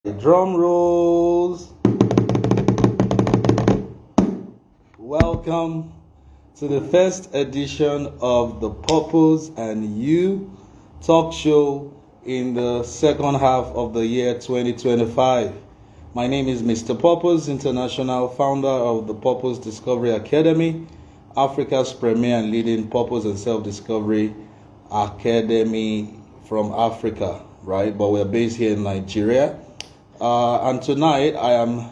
Drum rolls. Welcome to the first edition of the Purpose and You talk show in the second half of the year 2025. My name is Mr. Purpose International, founder of the Purpose Discovery Academy, Africa's premier and leading purpose and self-discovery academy from Africa, right? But we're based here in Nigeria. And tonight I am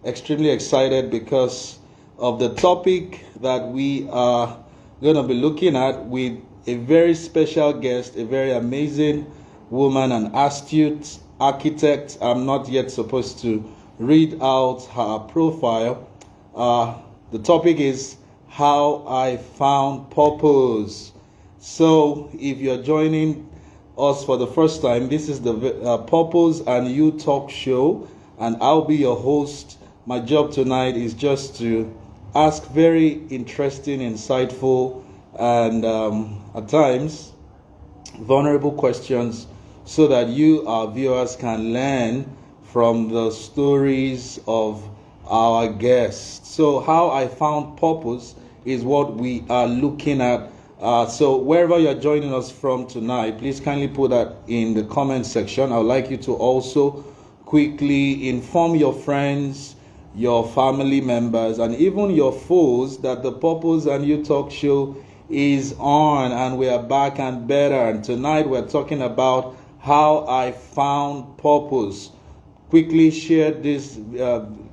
extremely excited because of the topic that we are going to be looking at with a very special guest, a very amazing woman, an astute architect. I'm not yet supposed to read out her profile. The topic is how I found purpose. So if you're joining us for the first time, this is the Purpose and You talk show, and I'll be your host. My job tonight is just to ask very interesting, insightful, and at times vulnerable questions so that you, our viewers, can learn from the stories of our guests. So how I found purpose is what we are looking at. So wherever you're joining us from tonight, please kindly put that in the comment section. I would like you to also quickly inform your friends, your family members, and even your foes that the Purpose and You talk show is on, and we are back and better. And tonight we're talking about how I found purpose. Quickly share this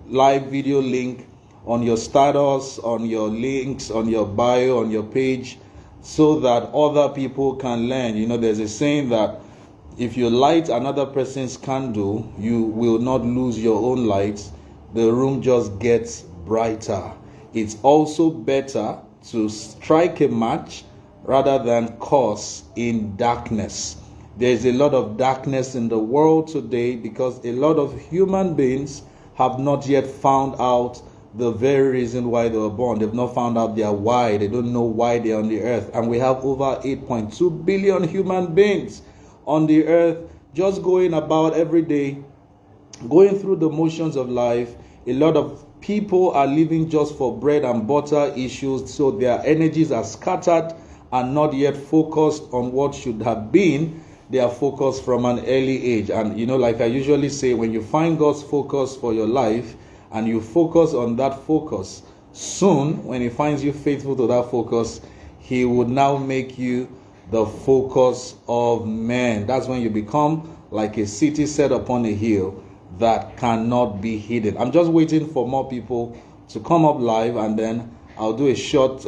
live video link on your status, on your links, on your bio, on your page, so that other people can learn. You know, there's a saying that if you light another person's candle, you will not lose your own light. The room just gets brighter. It's also better to strike a match rather than cause in darkness. There's a lot of darkness in the world today because a lot of human beings have not yet found out the very reason why they were born. They've not found out their why. They don't know why they're on the earth. And we have over 8.2 billion human beings on the earth, just going about every day, going through the motions of life. A lot of people are living just for bread and butter issues, so their energies are scattered and not yet focused on what should have been their focus from an early age. And you know, like I usually say, when you find God's focus for your life, and you focus on that focus, soon, when He finds you faithful to that focus, He would now make you the focus of men. That's when you become like a city set upon a hill that cannot be hidden. I'm just waiting for more people to come up live, and then I'll do a short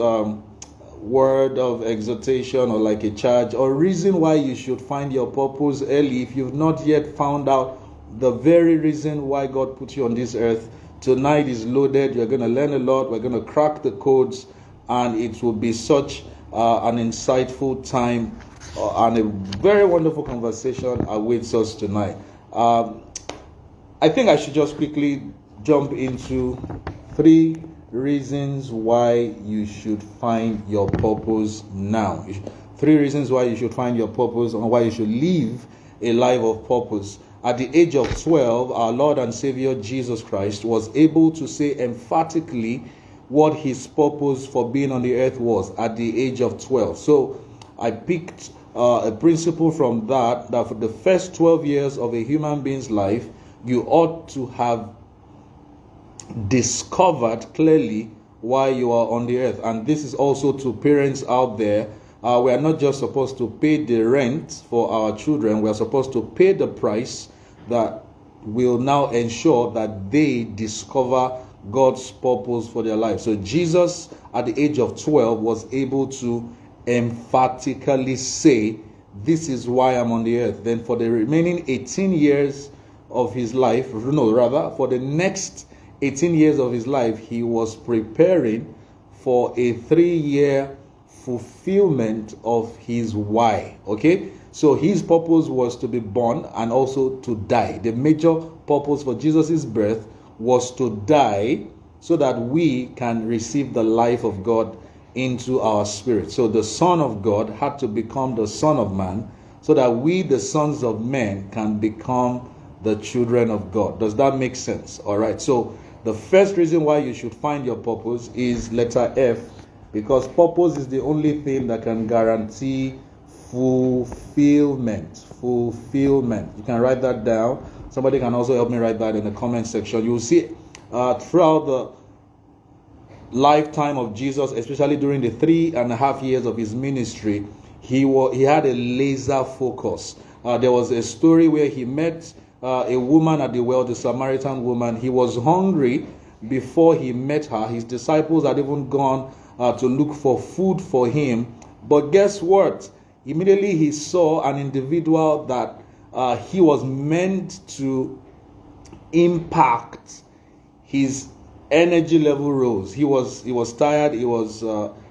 word of exhortation or like a charge or reason why you should find your purpose early if you've not yet found out the very reason why God put you on this earth. Tonight is loaded. You're going to learn a lot. We're going to crack the codes, and it will be such an insightful time and a very wonderful conversation awaits us tonight. I think I should just quickly jump into 3 reasons why you should find your purpose now. 3 reasons why you should find your purpose and why you should live a life of purpose. At the age of 12, our Lord and Savior Jesus Christ was able to say emphatically what His purpose for being on the earth was at the age of 12. So I picked a principle from that for the first 12 years of a human being's life, you ought to have discovered clearly why you are on the earth. And this is also to parents out there. We are not just supposed to pay the rent for our children. We are supposed to pay the price that will now ensure that they discover God's purpose for their life. So Jesus, at the age of 12, was able to emphatically say, this is why I'm on the earth. Then for the remaining 18 years of his life, for the next 18 years of his life, he was preparing for a 3-year fulfillment of his why. Okay, so his purpose was to be born and also to die. The major purpose for Jesus's birth was to die so that we can receive the life of God into our spirit. So the Son of God had to become the Son of Man so that we, the sons of men, can become the children of God. Does that make sense? All right. So the first reason why you should find your purpose is letter F, because purpose is the only thing that can guarantee fulfillment. Fulfillment. You can write that down. Somebody can also help me write that in the comment section. You will see throughout the lifetime of Jesus, especially during the 3.5 years of his ministry, he had a laser focus. There was a story where he met a woman at the well, the Samaritan woman. He was hungry before he met her. His disciples had even gone to look for food for him. But guess what? Immediately he saw an individual that he was meant to impact. His energy level rose. He was tired. He was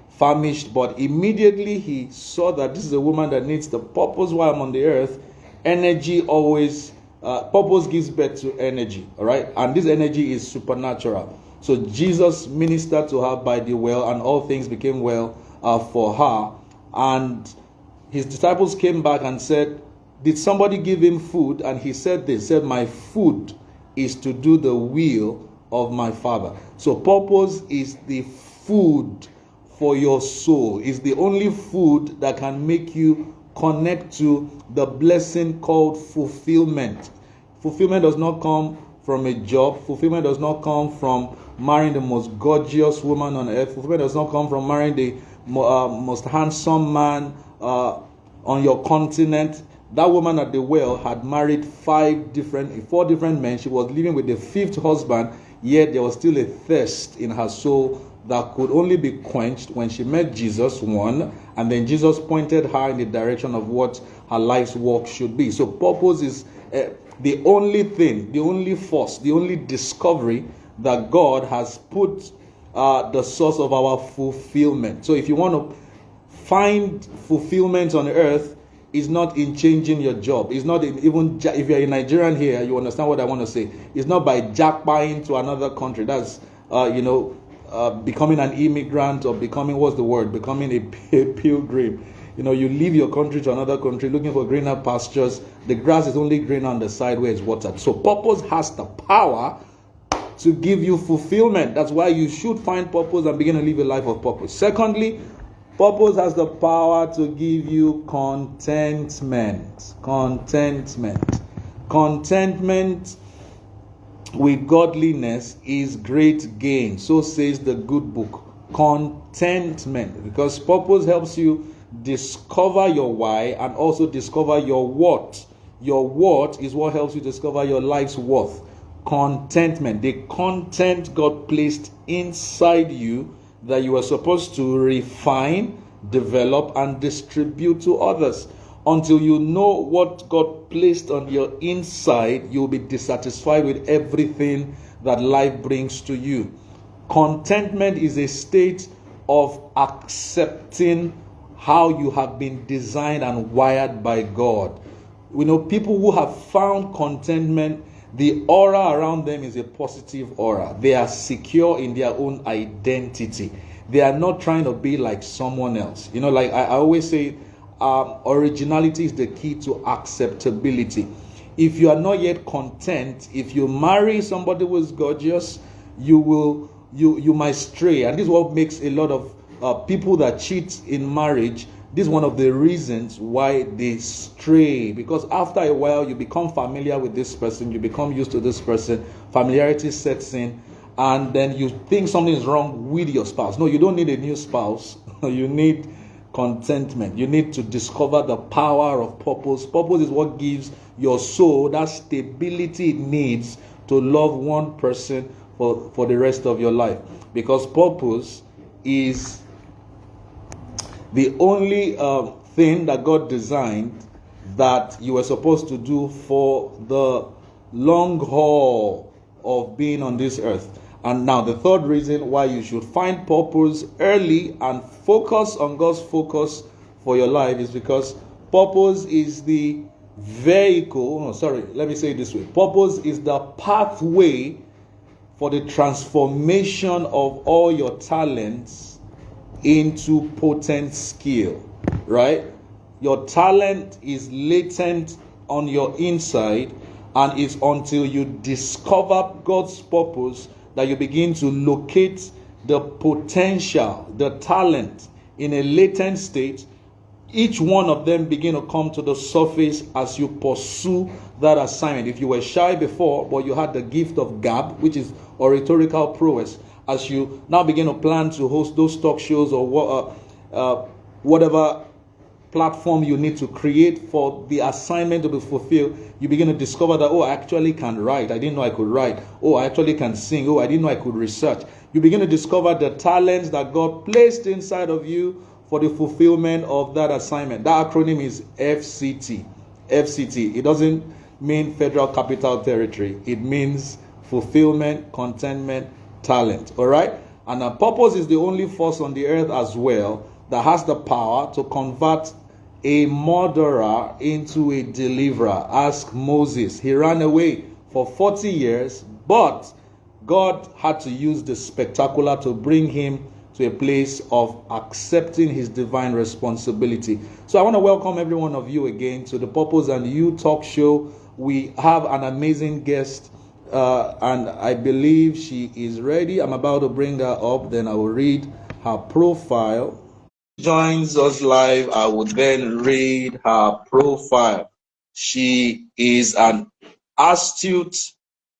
famished. But immediately he saw that this is a woman that needs the purpose while I'm on the earth. Energy always, purpose gives birth to energy. All right, and this energy is supernatural. So Jesus ministered to her by the well, and all things became well for her. And his disciples came back and said, "Did somebody give him food?" And he said this, said, "My food is to do the will of my Father." So purpose is the food for your soul. It's the only food that can make you connect to the blessing called fulfillment. Fulfillment does not come from a job. Fulfillment does not come from marrying the most gorgeous woman on earth. Fulfillment does not come from marrying the most handsome man on your continent. That woman at the well had married 4 different men. She was living with the 5th husband, yet there was still a thirst in her soul that could only be quenched when she met Jesus, one, and then Jesus pointed her in the direction of what her life's work should be. So purpose is the only thing, the only force, the only discovery that God has put the source of our fulfillment. So if you want to find fulfillment on earth, it's not in changing your job. It's not in, even if you're a Nigerian here, you understand what I want to say. It's not by jackpying to another country. That's becoming an immigrant, or becoming, becoming a pilgrim. You leave your country to another country looking for greener pastures. The grass is only green on the side where it's watered. So purpose has the power to give you fulfillment. That's why you should find purpose and begin to live a life of purpose. Secondly, purpose has the power to give you contentment. Contentment with godliness is great gain. So says the good book. Contentment. Because purpose helps you discover your why and also discover your what. Your what is what helps you discover your life's worth. Contentment. The content God placed inside you that you are supposed to refine, develop, and distribute to others. Until you know what God placed on your inside, you'll be dissatisfied with everything that life brings to you. Contentment is a state of accepting how you have been designed and wired by God. People who have found contentment, the aura around them is a positive aura. They are secure in their own identity. They are not trying to be like someone else. Like I always say, originality is the key to acceptability. If you are not yet content, if you marry somebody who is gorgeous, you might stray. And this is what makes a lot of people that cheat in marriage. This is one of the reasons why they stray, because after a while you become familiar with this person, you become used to this person, familiarity sets in, and then you think something is wrong with your spouse. No, you don't need a new spouse. You need contentment. You need to discover the power of purpose. Purpose is what gives your soul that stability it needs to love one person for the rest of your life. Because purpose is the only thing that God designed that you were supposed to do for the long haul of being on this earth. And now the third reason why you should find purpose early and focus on God's focus for your life is because purpose is the vehicle. Let me say it this way. Purpose is the pathway for the transformation of all your talents into potent skill, right? Your talent is latent on your inside, And it's until you discover God's purpose that you begin to locate the potential, the talent in a latent state. Each one of them begin to come to the surface as you pursue that assignment. If you were shy before, but you had the gift of gab, which is oratorical prowess, as you now begin to plan to host those talk shows or whatever platform you need to create for the assignment to be fulfilled, you begin to discover that, oh, I actually can write. I didn't know I could write. Oh, I actually can sing. Oh, I didn't know I could research. You begin to discover the talents that God placed inside of you for the fulfillment of that assignment. That acronym is FCT. FCT. It doesn't mean Federal Capital Territory. It means fulfillment, contentment, talent. All right? And our purpose is the only force on the earth as well that has the power to convert a murderer into a deliverer. Ask Moses. He ran away for 40 years, but God had to use the spectacular to bring him to a place of accepting his divine responsibility. So I want to welcome every one of you again to the Purpose and You talk show. We have an amazing guest, and I believe she is ready. I'm about to bring her up, then I will read her profile. Joins us live, I would then read her profile. She is an astute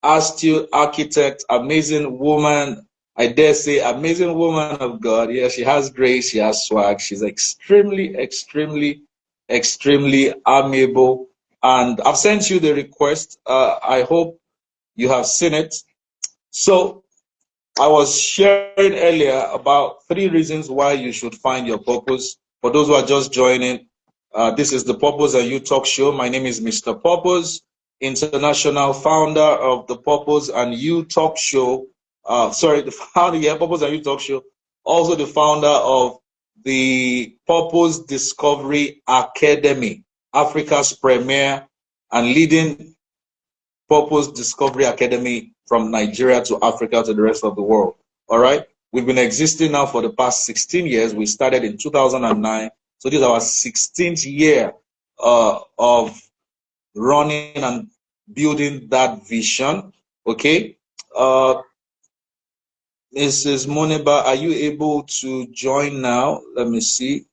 architect, amazing woman. I dare say, amazing woman of God. Yeah, she has grace, she has swag. She's extremely amiable. And I've sent you the request. I hope you have seen it. So I was sharing earlier about 3 reasons why you should find your purpose. For those who are just joining, this is the Purpose and You talk show. My name is Mr. Purpose, international founder of the Purpose and You talk show. The founder, yeah, Purpose and You talk show. Also the founder of the Purpose Discovery Academy, Africa's premier and leading Purpose Discovery Academy from Nigeria to Africa to the rest of the world. All right. We've been existing now for the past 16 years. We started in 2009. So this is our 16th year of running and building that vision. Okay. Mrs. Moniba, are you able to join now? Let me see.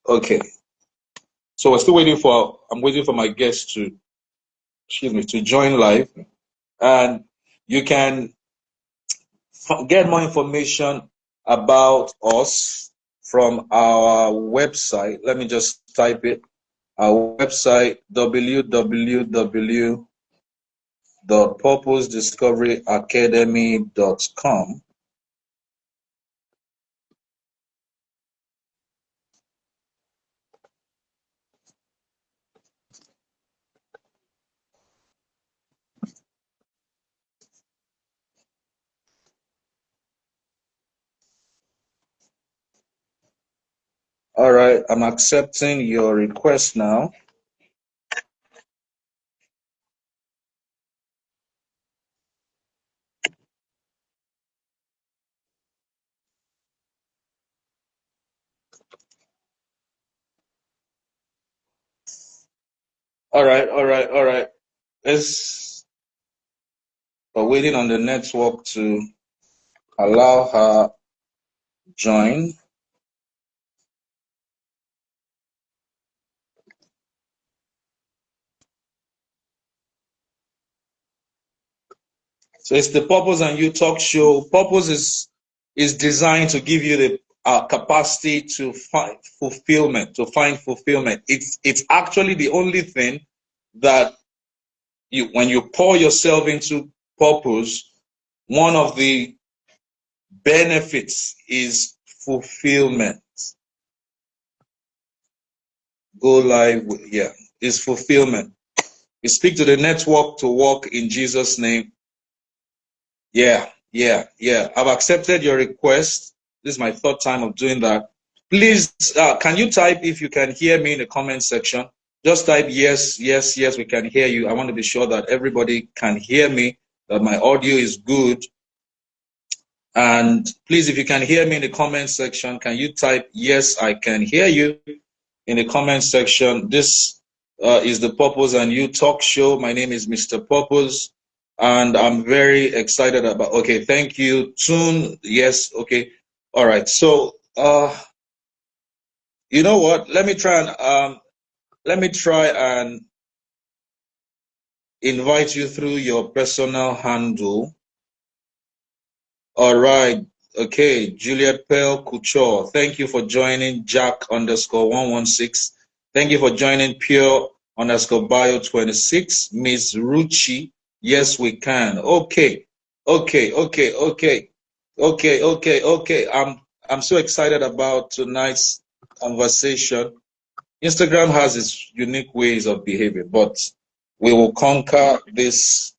Okay. So we're still waiting for, I'm waiting for my guest to join live. And you can get more information about us from our website. Let me just type it. Our website, www.purposediscoveryacademy.com. All right, I'm accepting your request now. All right. We're waiting on the network to allow her join. So it's the Purpose and You talk show. Purpose is designed to give you the capacity to find fulfillment. It's actually the only thing that when you pour yourself into purpose, one of the benefits is fulfillment. Go live, is fulfillment. We speak to the network to walk in Jesus' name. Yeah. I've accepted your request. This is my 3rd time of doing that. Please, can you type if you can hear me in the comment section? Just type yes, we can hear you. I want to be sure that everybody can hear me, that my audio is good. And please, if you can hear me in the comment section, can you type yes, I can hear you in the comment section? This is the Purpose and You talk show. My name is Mr. Purpose, and I'm very excited about. Okay, thank you. Tune, yes. Okay, all right. So, you know what? Let me try and invite you through your personal handle. All right. Okay. Juliet Pearl Couture. Thank you for joining Jack underscore 116. Thank you for joining Pure underscore bio 26. Miss Ruchi. Yes, we can. Okay. Okay. Okay. Okay. Okay. Okay. Okay. I'm so excited about tonight's conversation. Instagram has its unique ways of behavior, but we will conquer this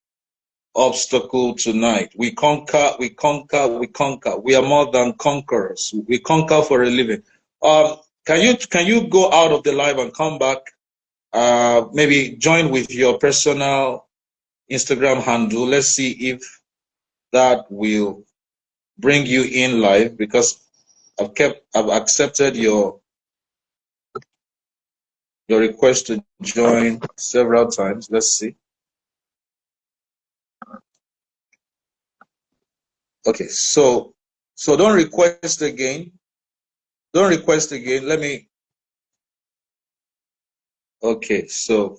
obstacle tonight. We conquer, we conquer, we conquer. We are more than conquerors. We conquer for a living. Can you go out of the live and come back? Maybe join with your personal Instagram handle. Let's see if that will bring you in live, because I've accepted your request to join several times. Let's see. Okay, so don't request again. Don't request again. Let me. Okay, so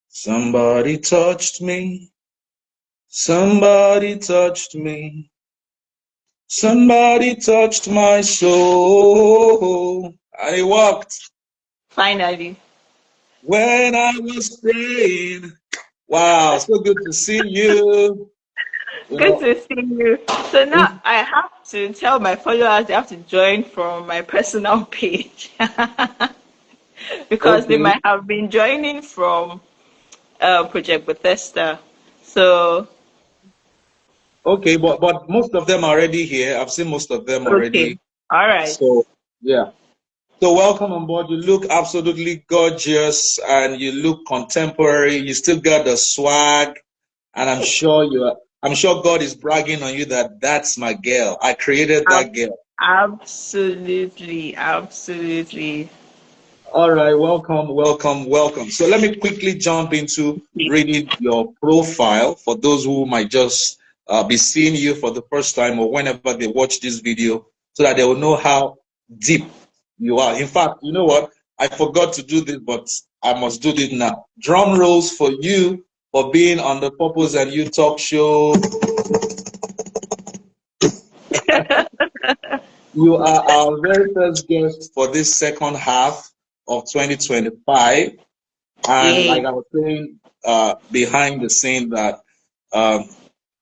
somebody touched me. Somebody touched me. Somebody touched my soul. And it worked. Finally. When I was praying. Wow, so good to see you. You Good know, to see you. So now I have to tell my followers they have to join from my personal page because they okay. might have been joining from Project Bethesda. So, Okay, but most of them are already here. I've seen most of them okay. already. All right. So yeah. So welcome on board. You look absolutely gorgeous and you look contemporary. You still got the swag, and I'm sure God is bragging on you that that's my girl. I created that girl. Absolutely. Absolutely. All right, welcome, welcome, welcome. So let me quickly jump into reading your profile for those who might just be seeing you for the first time or whenever they watch this video, so that they will know how deep you are. In fact, you know what? I forgot to do this, but I must do this now. Drum rolls for you for being on the Purpose and You talk show. You are our very first guest for this second half of 2025. And Yay. like I was saying behind the scene, that um,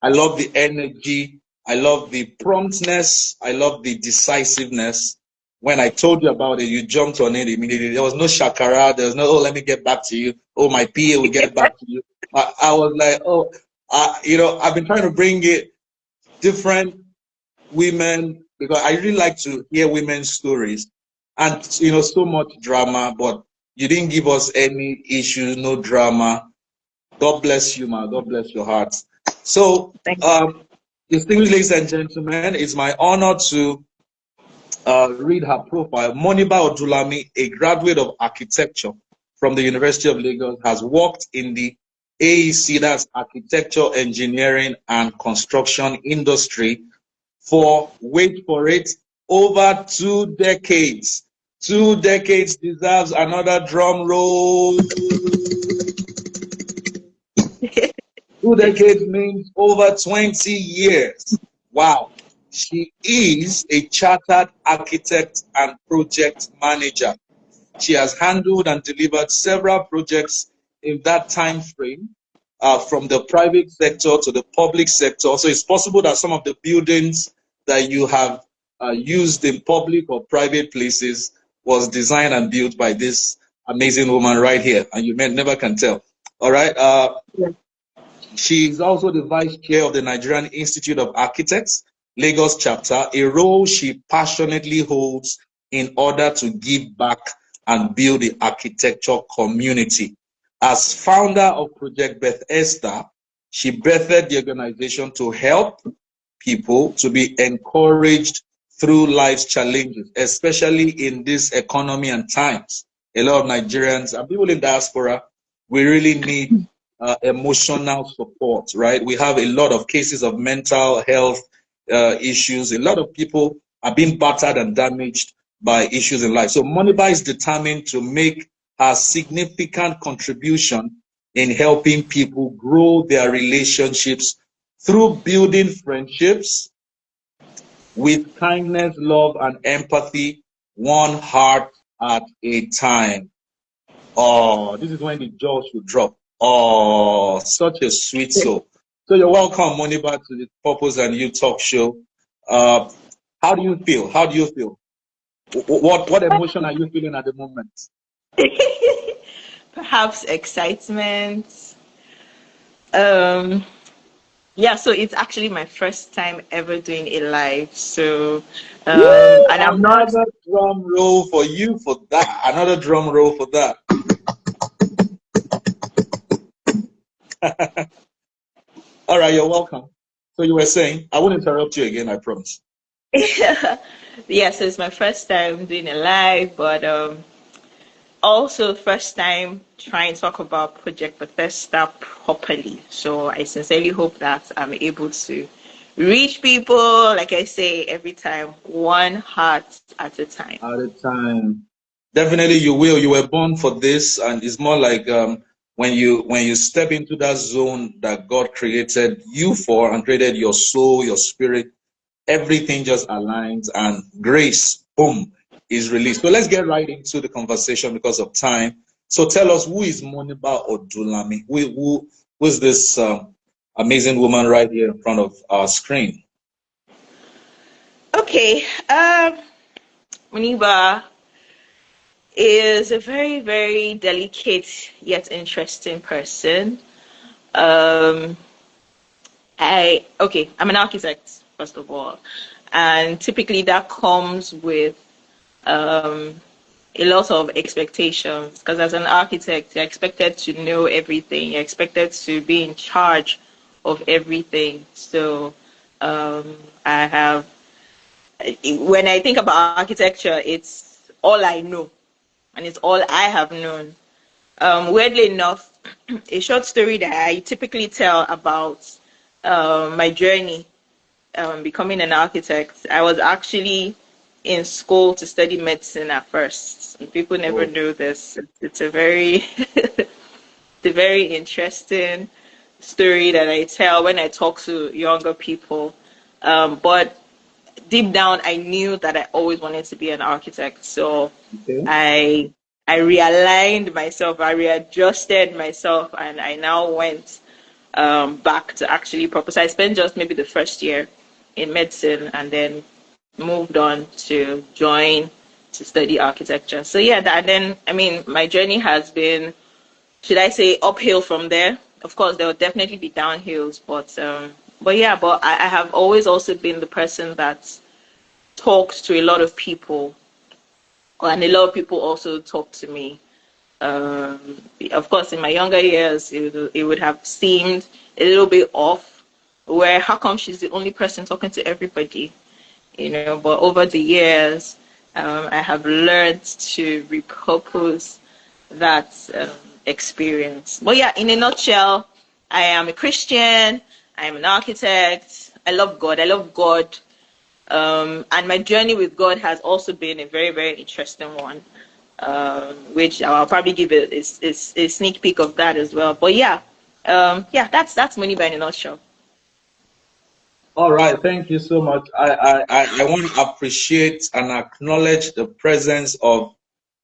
I love the energy, I love the promptness, I love the decisiveness. When I told you about it, you jumped on it immediately. There was no shakara. There was no, oh, let me get back to you. Oh, my PA will get back to you. I was like, oh, I've been trying to bring it different women, because I really like to hear women's stories, and so much drama, but you didn't give us any issues, no drama. God bless you, man. God bless your heart. So, Thank distinguished ladies and gentlemen, it's my honor to read her profile. Moniba Odunlami, a graduate of architecture from the University of Lagos, has worked in the AEC, that's architecture, engineering, and construction industry for, wait for it, over 2 decades. 2 decades deserves another drum roll. you. 2 decades means over 20 years. Wow. She is a chartered architect and project manager. She has handled and delivered several projects in that time frame, from the private sector to the public sector. So it's possible that some of the buildings that you have used in public or private places was designed and built by this amazing woman right here, and you may never can tell. All right. She is also the vice chair of the Nigerian Institute of Architects, Lagos chapter, a role she passionately holds in order to give back and build the architecture community. As founder of Project Bethesda, she birthed the organization to help people to be encouraged through life's challenges, especially in this economy and times. A lot of Nigerians and people in diaspora, we really need emotional support, right? We have a lot of cases of mental health issues. A lot of people are being battered and damaged by issues in life. So Moniba is determined to make a significant contribution in helping people grow their relationships through building friendships with kindness, love, and empathy, one heart at a time. Oh, this is when the jaw should drop. Oh, such a sweet soul. So you're welcome, Moniba, to the Purpose and You talk show. How do you feel? How do you feel? What emotion are you feeling at the moment? Perhaps excitement. Um, yeah, so it's actually my first time ever doing a live. So, Woo! and I'm not. Another drum roll for you for that. Another drum roll for that. All right, you're welcome. So you were saying, I won't interrupt you again, I promise. Yeah, so it's my first time doing a live, but also first time trying to talk about Project Bethesda properly. So I sincerely hope that I'm able to reach people, like I say every time, one heart at a time. At a time. Definitely you will. You were born for this, and it's more like when you step into that zone that God created you for and created your soul, your spirit, everything just aligns and grace, boom, is released. So let's get right into the conversation because of time. So tell us, who is Moniba Odunlami? Who is this amazing woman right here in front of our screen? Okay, Moniba is a very, very delicate yet interesting person. Um, I'm an architect, first of all, and typically that comes with um, a lot of expectations because as an architect, you're expected to know everything, you're expected to be in charge of everything. So, um, I have, when I think about architecture, it's all I know and it's all I have known. Weirdly enough, a short story that I typically tell about my journey becoming an architect. I was actually in school to study medicine at first. And people never Oh, know this. It's a very, it's a very interesting story that I tell when I talk to younger people. But deep down, I knew that I always wanted to be an architect. So okay. I I realigned myself, I readjusted myself, and I now went back to actually proper. So I spent just maybe the first year in medicine, and then moved on to join to study architecture. So yeah, that and then I mean my journey has been, should I say, uphill from there. Of course, there will definitely be downhills, but yeah, but I have always also been the person that talks to a lot of people, and a lot of people also talk to me. Of course, in my younger years, it would have seemed a little bit off, where how come she's the only person talking to everybody, you know? But over the years, I have learned to repurpose that experience. But yeah, in a nutshell, I am a Christian. I am an architect. I love God. I love God. And my journey with God has also been a very, very interesting one, which I'll probably give a sneak peek of that as well. But yeah, yeah, that's Money in a nutshell. All right, thank you so much. I want to appreciate and acknowledge the presence of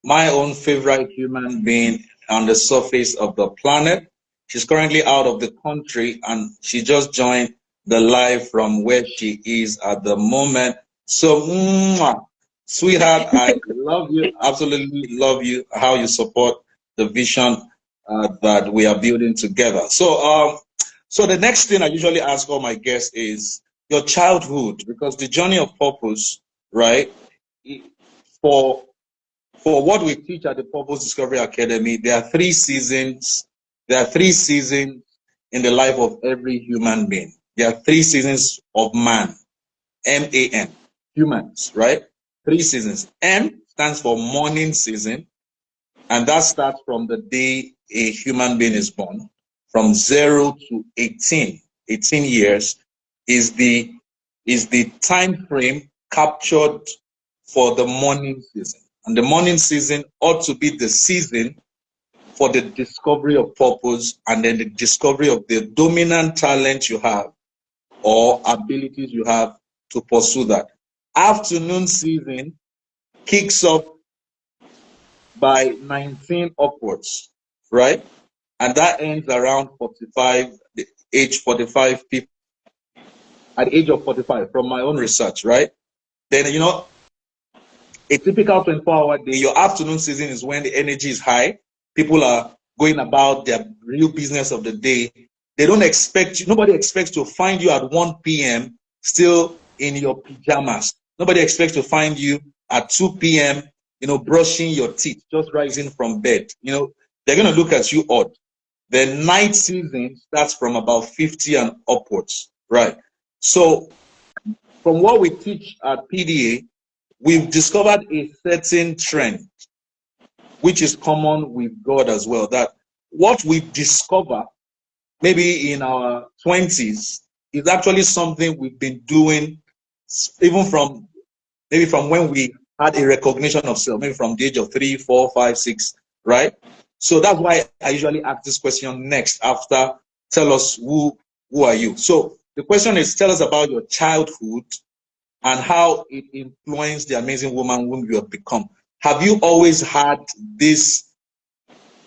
my own favorite human being on the surface of the planet. She's currently out of the country and she just joined the live from where she is at the moment. So, sweetheart, I love you, absolutely love you, how you support the vision that we are building together. So the next thing I usually ask all my guests is your childhood, because the journey of purpose, right? For for what we teach at the Purpose Discovery Academy, there are 3 seasons. There are 3 seasons in the life of every human being. There are 3 seasons of man, M-A-N, humans, right? 3 seasons. M stands for morning season, and that starts from the day a human being is born. From 0 to 18 years is the time frame captured for the morning season. And the morning season ought to be the season for the discovery of purpose and then the discovery of the dominant talent you have or abilities you have to pursue that. Afternoon season kicks off by 19 upwards, right? And that ends around 45, the age 45, people at the age of 45 from my own research, right? Then, a typical 24-hour day, your afternoon season is when the energy is high. People are going about their real business of the day. They don't expect you, nobody expects to find you at 1 p.m. still in your pajamas. Nobody expects to find you at 2 p.m., brushing your teeth, just rising from bed. They're going to look at you odd. The night season starts from about 50 and upwards, right? So from what we teach at PDA, we've discovered a certain trend, which is common with God as well, that what we discover maybe in our 20s is actually something we've been doing even from when we had a recognition of self, maybe from the age of 3, 4, 5, 6, right? So that's why I usually ask this question next after tell us who are you. So the question is, tell us about your childhood and how it influenced the amazing woman whom you have become. Have you always had this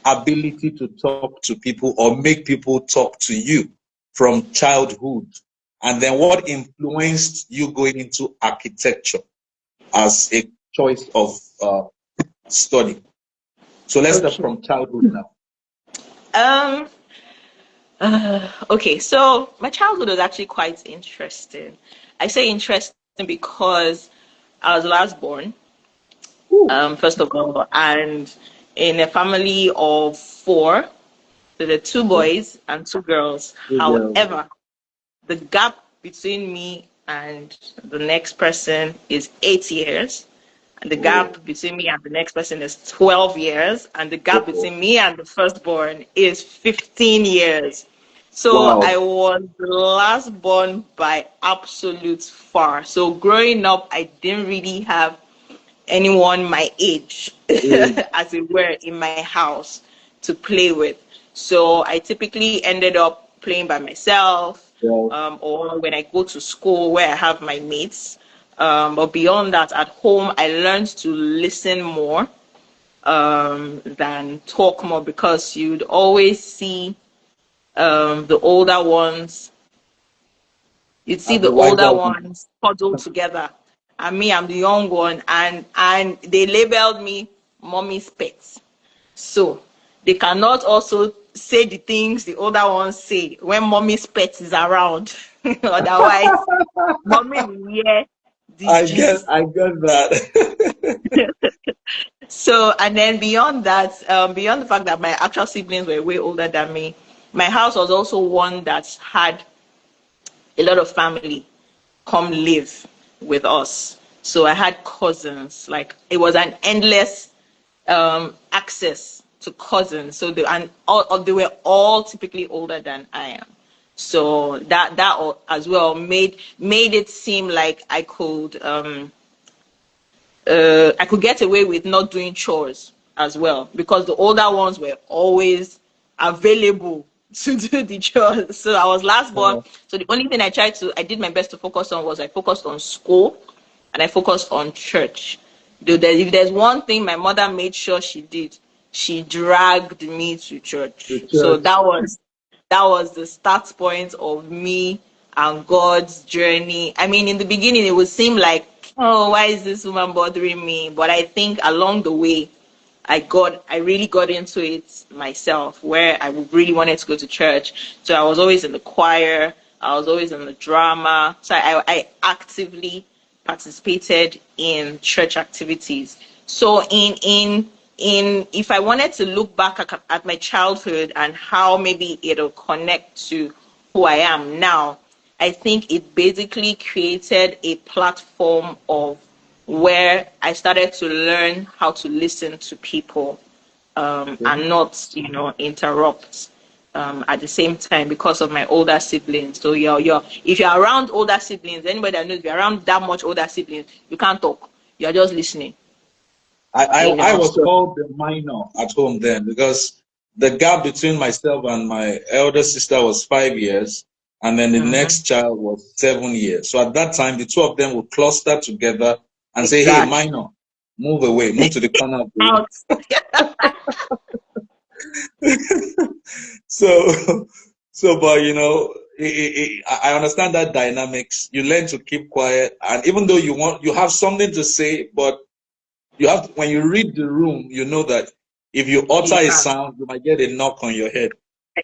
ability to talk to people or make people talk to you from childhood? And then what influenced you going into architecture as a choice of study? So let's start from childhood now. Okay, so my childhood was actually quite interesting. I say interesting because I was last born, first of all, and in a family of 4, so there are 2 boys and 2 girls. However, the gap between me and the next person is 8 years. And the gap between me and the next person is 12 years. And the gap between me and the firstborn is 15 years. So I was the last born by absolute far. So growing up, I didn't really have anyone my age, as it were, in my house to play with. So I typically ended up playing by myself, or when I go to school where I have my mates. But beyond that, at home, I learned to listen more than talk more, because you'd always see the older ones. You'd see the older ones huddled together, and me, I'm the young one, and they labeled me mommy's pet. So they cannot also say the things the older ones say when mommy's pet is around. Otherwise, mommy will hear the I get that. So, and then beyond that, beyond the fact that my actual siblings were way older than me, my house was also one that had a lot of family come live with us. So I had cousins. Like, it was an endless access to cousins. So they were all typically older than I am. So that as well made it seem like I could get away with not doing chores as well, because the older ones were always available to do the chores. So I was last born. So the only thing I did my best to focus on was I focused on school and I focused on church. If there's one thing my mother made sure she did, she dragged me to church. So that was the start point of me and God's journey. I mean, in the beginning, it would seem like, oh, why is this woman bothering me? But I think along the way, I really got into it myself, where I really wanted to go to church. So I was always in the choir. I was always in the drama. So I actively participated in church activities. So if I wanted to look back at my childhood and how maybe it'll connect to who I am now, I think it basically created a platform of where I started to learn how to listen to people, and not, interrupt, at the same time, because of my older siblings. So if you're around older siblings, anybody that knows, if you're around that much older siblings, you can't talk. You're just listening. I was So called the minor at home then because the gap between myself and my elder sister was 5 years, and then the mhm, next child was 7 years. So at that time, the two of them would cluster together and say, "Hey, exactly. minor, move away, move to the corner of the room." Out. So, but I understand that dynamics. You learn to keep quiet, and even though you have something to say, but you have when you read the room, you know that if you utter You a can't. sound, you might get a knock on your head.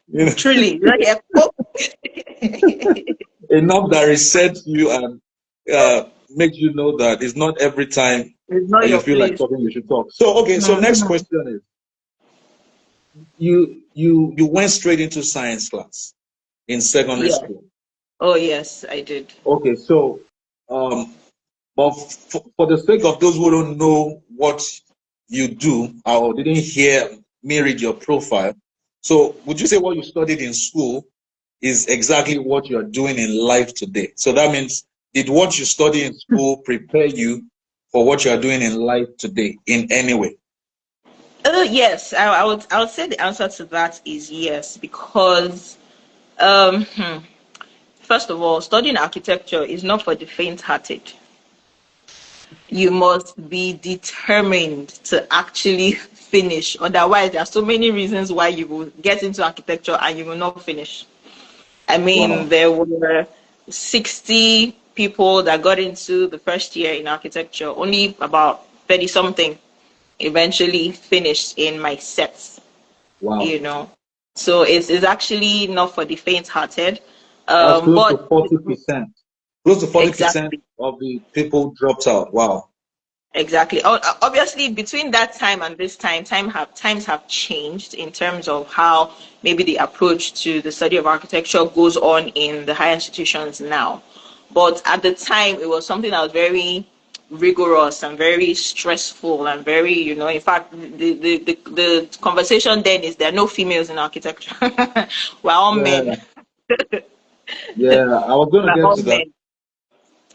You know, Truly. Like, yeah, oh. a knock that resets you and makes you know that it's not every time It's not that you your feel like place. talking you should talk. So okay, so next Mhm. question is you went straight into science class in secondary Yeah. school. Oh, yes, I did. Okay, so um, but for the sake of those who don't know what you do or didn't hear me read your profile, so would you say what you studied in school is exactly what you're doing in life today? So that means, did what you study in school prepare you for what you're doing in life today in any way? Yes, I would say the answer to that is yes, because hmm, first of all, studying architecture is not for the faint-hearted. You must be determined to actually finish. Otherwise, there are so many reasons why you will get into architecture and you will not finish. I mean, Wow. there were 60 people that got into the first year in architecture. Only about 30 something eventually finished in my sets, Wow. you know. So it's actually not for the faint-hearted. That's close to But 40%. Close to 40% exactly. of the people dropped out. Wow. Exactly. Obviously, between that time and this times have changed in terms of how maybe the approach to the study of architecture goes on in the higher institutions now. But at the time, it was something that was very rigorous and very stressful and very, in fact, the conversation then is there are no females in architecture. We're all men. Yeah. Yeah. I was going to We're get all to that. men.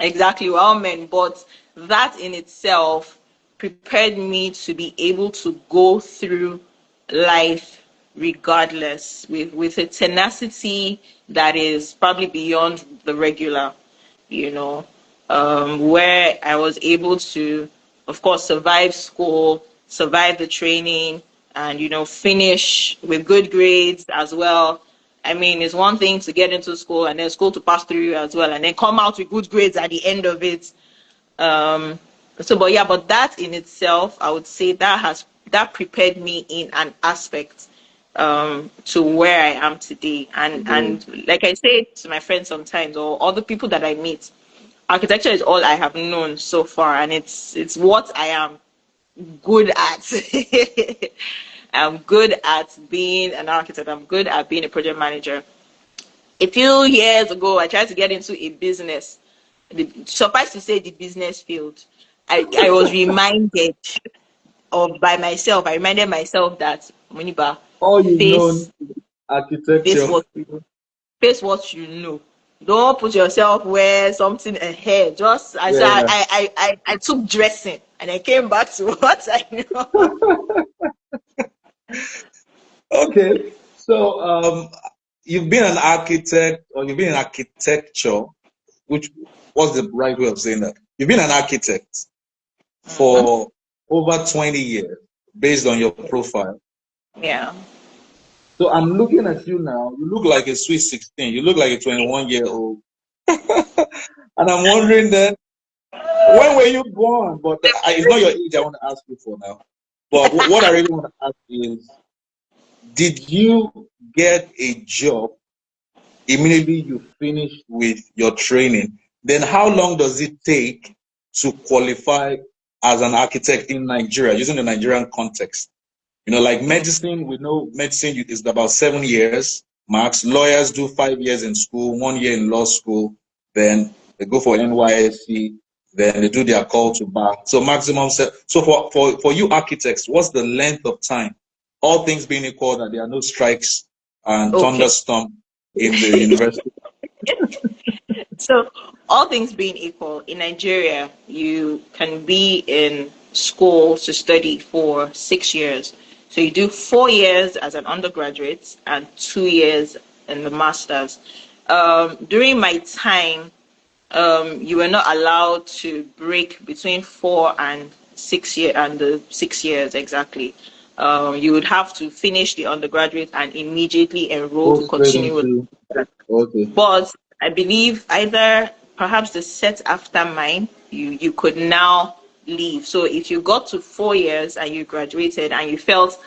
Exactly, we're all men, but that in itself prepared me to be able to go through life regardless with a tenacity that is probably beyond the regular, you know, where I was able to, of course, survive school, survive the training, and, finish with good grades as well. I mean, it's one thing to get into school and then school to pass through you as well, and then come out with good grades at the end of it. Um, but yeah, but that in itself, I would say that prepared me in an aspect, to where I am today. And like I say to my friends sometimes, or other people that I meet, architecture is all I have known so far, and it's what I am good at. I'm good at being an architect. I'm good at being a project manager. A few years ago, I tried to get into a business. Suffice to say, the business field. I was reminded of by myself. I reminded myself that, Moniba, All you've known face is face architecture. what you know. Face what you know. Don't put yourself where something ahead. Just I so Yeah. I took dressing and I came back to what I know. Okay. So you've been an architect or you've been in architecture, which was the right way of saying that. You've been an architect Mhm. for over 20 years based on your profile. Yeah. So I'm looking at you now. You look like a sweet 16. You look like a 21-year-old. And I'm wondering then, when were you born? But it's not your age I want to ask you for now. But what I really want to ask is, did you get a job immediately you finish with your training? Then how long does it take to qualify as an architect in Nigeria, using the Nigerian context? You know, like Mm. medicine, we know medicine is about 7 years max. Lawyers do 5 years in school, 1 year in law school, then they go for NYSC, then they do their call to bar. So maximum. So for you architects, what's the length of time? All things being equal, that there are no strikes and Okay. thunderstorm in the university. So, all things being equal, in Nigeria, you can be in school to study for 6 years. So, you do 4 years as an undergraduate and 2 years in the master's. During my time, you were not allowed to break between 4 and 6 year and the 6 years exactly. You would have to finish the undergraduate and immediately enroll Go to straight continue with. into, okay. But I believe either perhaps the set after mine, you could now leave. So if you got to 4 years and you graduated and you felt,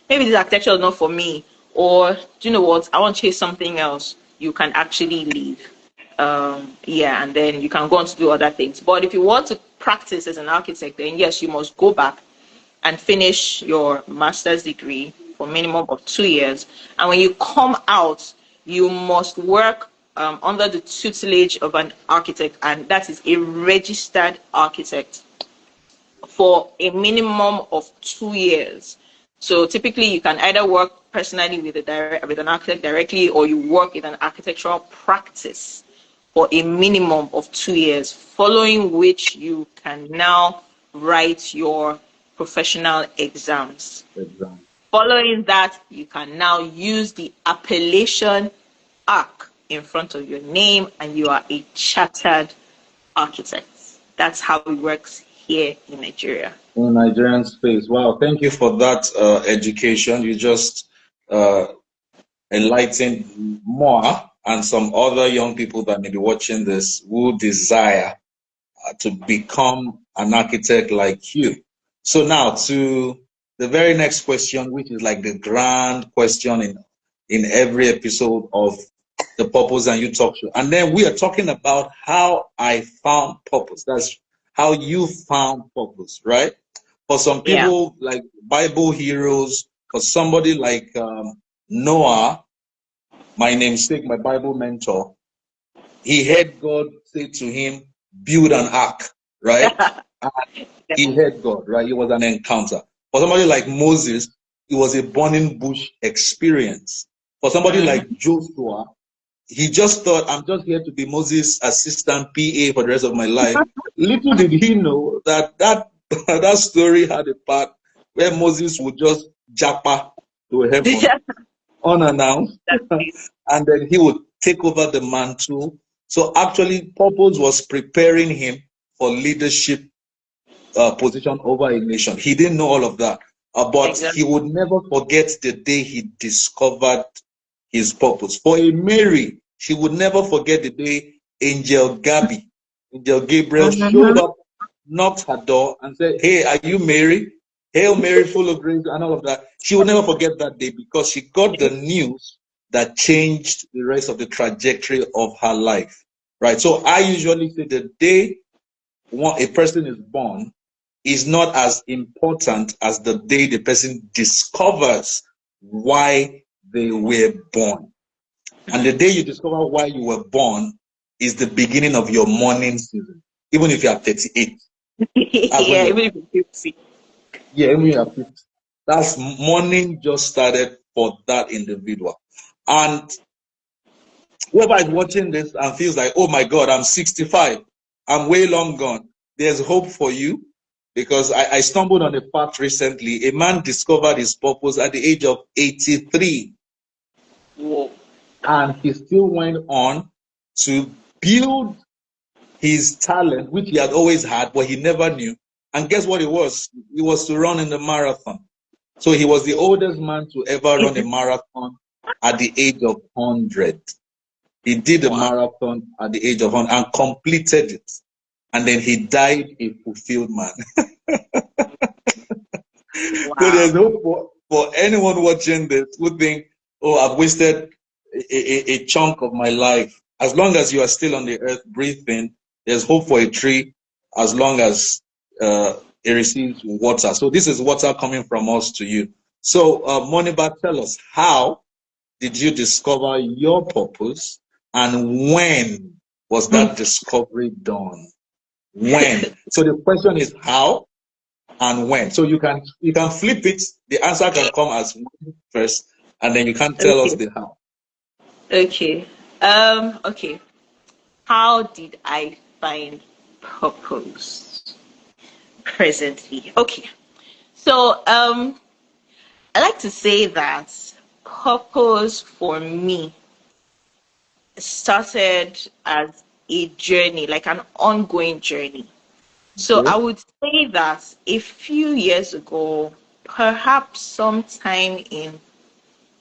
maybe this architecture is not for me, or do you know what, I want to chase something else, you can actually leave. Yeah, and then you can go on to do other things. But if you want to practice as an architect, then yes, you must go back and finish your master's degree for minimum of 2 years. And when you come out, you must work under the tutelage of an architect, and that is a registered architect for a minimum of 2 years. So typically, you can either work personally with with an architect directly, or you work in an architectural practice for a minimum of 2 years, following which you can now write your professional exams. Exam. Following that, you can now use the appellation arc in front of your name, and you are a chartered architect. That's how it works here in Nigeria. In Nigerian space. Wow, thank you for that education. You just uh, enlightened more and some other young people that may be watching this who desire to become an architect like you. So now to the very next question, which is like the grand question in every episode of the Purpose and You Talk Show. And then we are talking about how I found purpose. That's how you found purpose, right? For some Yeah. people, like Bible heroes, for somebody like Noah, my namesake, my Bible mentor, he heard God say to him, build an ark, right? And he heard God, right? It was an encounter. For somebody like Moses, it was a burning bush experience. For somebody Mhm. like Joshua, he just thought, I'm just here to be Moses' assistant PA for the rest of my life. Little did he know that that story had a part where Moses would just japa to heaven Yeah, unannounced, that's it. and then he would take over the mantle. So actually, purpose was preparing him for leadership position over a nation. He didn't know all of that, but he Exactly. would never forget the day he discovered his purpose. For a Mary, she would never forget the day Angel Gabriel showed Mhm. up, knocked her door, and said, "Hey, are you Mary? Hail Mary, full of grace," and all of that. She would never forget that day because she got the news that changed the rest of the trajectory of her life. Right. So I usually say the day a person is born is not as important as the day the person discovers why they were born. And the day you discover why you were born is the beginning of your mourning season, even if you are 38. That's when Yeah, you're, even if you see. yeah, even if you are 50. That's mourning just started for that individual. And whoever is watching this and feels like, oh my God, I'm 65, I'm way long gone, there's hope for you because I stumbled on a fact recently. A man discovered his purpose at the age of 83, Whoa. and he still went on to build his talent, which he had always had, but he never knew. And guess what it was? It was to run in the marathon. So he was the oldest man to ever run a marathon at the age of 100. He did a Wow. marathon at the age of 100 and completed it. And then he died a fulfilled man. So Wow. there's hope for anyone watching this who think, oh, I've wasted a chunk of my life. As long as you are still on the earth breathing, there's hope for a tree as long as it receives water. So this is water coming from us to you. So, Moniba, tell us, how did you discover your purpose, and when was that discovery done? When? So the question is how and when. So you can flip it. The answer can come as when first, and then you can tell us Okay. the how. Okay. Okay. How did I find purpose presently? Okay. So, I like to say that purpose for me started as a journey, like an ongoing journey. So I Okay. would say that a few years ago, perhaps sometime in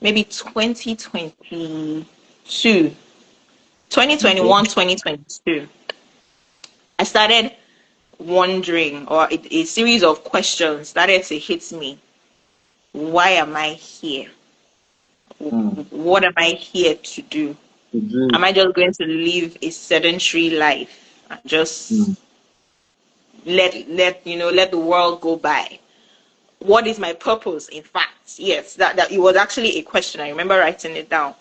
maybe 2022, Okay. 2021, 2022, I started wondering, or a series of questions started to hit me. Why am I here? Mm. What am I here to do? To do. Am I just going to live a sedentary life and just Mm. let the world go by? What is my purpose? In fact, yes, that it was actually a question. I remember writing it down.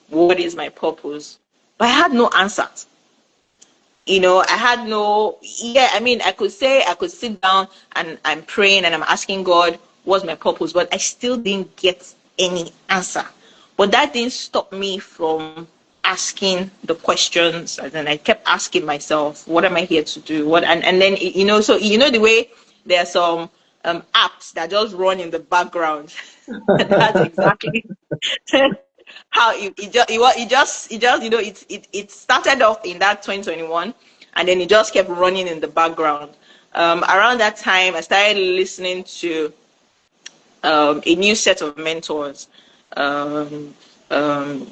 What is my purpose? But I had no answers. I had no, yeah, I mean, I could sit down and I'm praying and I'm asking God, what's my purpose? But I still didn't get any answer. But that didn't stop me from asking the questions. And then I kept asking myself, what am I here to do? And then, so, the way there are some apps that just run in the background. That's exactly how it just it started off in that 2021, and then it just kept running in the background. Around that time I started listening to a new set of mentors. um, um,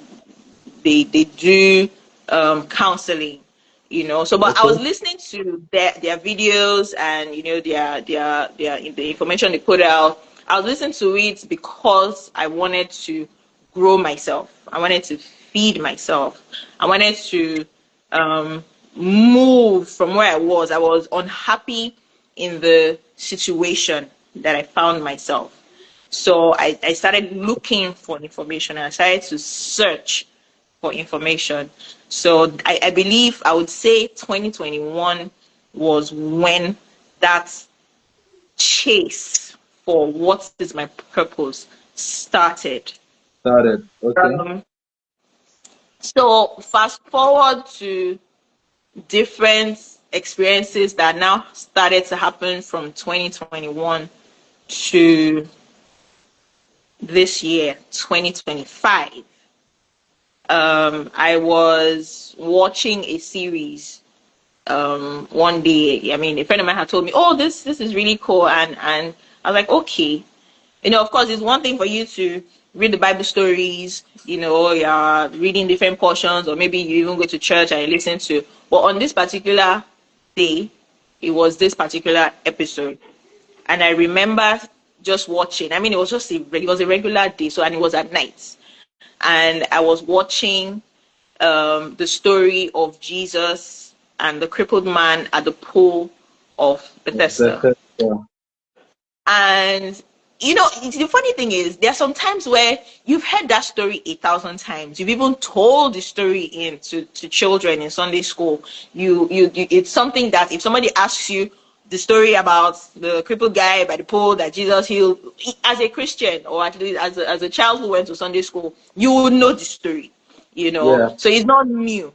they do counseling, so but I was Okay. listening to their videos, and their the information they put out. I was listening to it because I wanted to grow myself. I wanted to feed myself. I wanted to um, move from where I was unhappy in the situation that I found myself. So I started looking for information, and I started to search for information. So I believe I would say 2021 was when that chase for what is my purpose started. Started. Okay. Um, so fast forward to different experiences that now started to happen from 2021 to this year, 2025. I was watching a series one day. I mean, a friend of mine had told me, "Oh, this is really cool," and I was like, "Okay." Of course, it's one thing for you to read the Bible stories. You're reading different portions, or maybe you even go to church and listen to. But on this particular day, it was this particular episode, and I remember just watching. I mean, it was a regular day, and it was at night, and I was watching the story of Jesus and the crippled man at the pool of Bethesda. Better. Yeah. And the funny thing is, there are some times where you've heard that story 1,000 times. You've even told the story to children in Sunday school. It's something that if somebody asks you the story about the crippled guy by the pool that Jesus healed, as a Christian, or at least as a child who went to Sunday school, you would know the story. Yeah. So it's not new.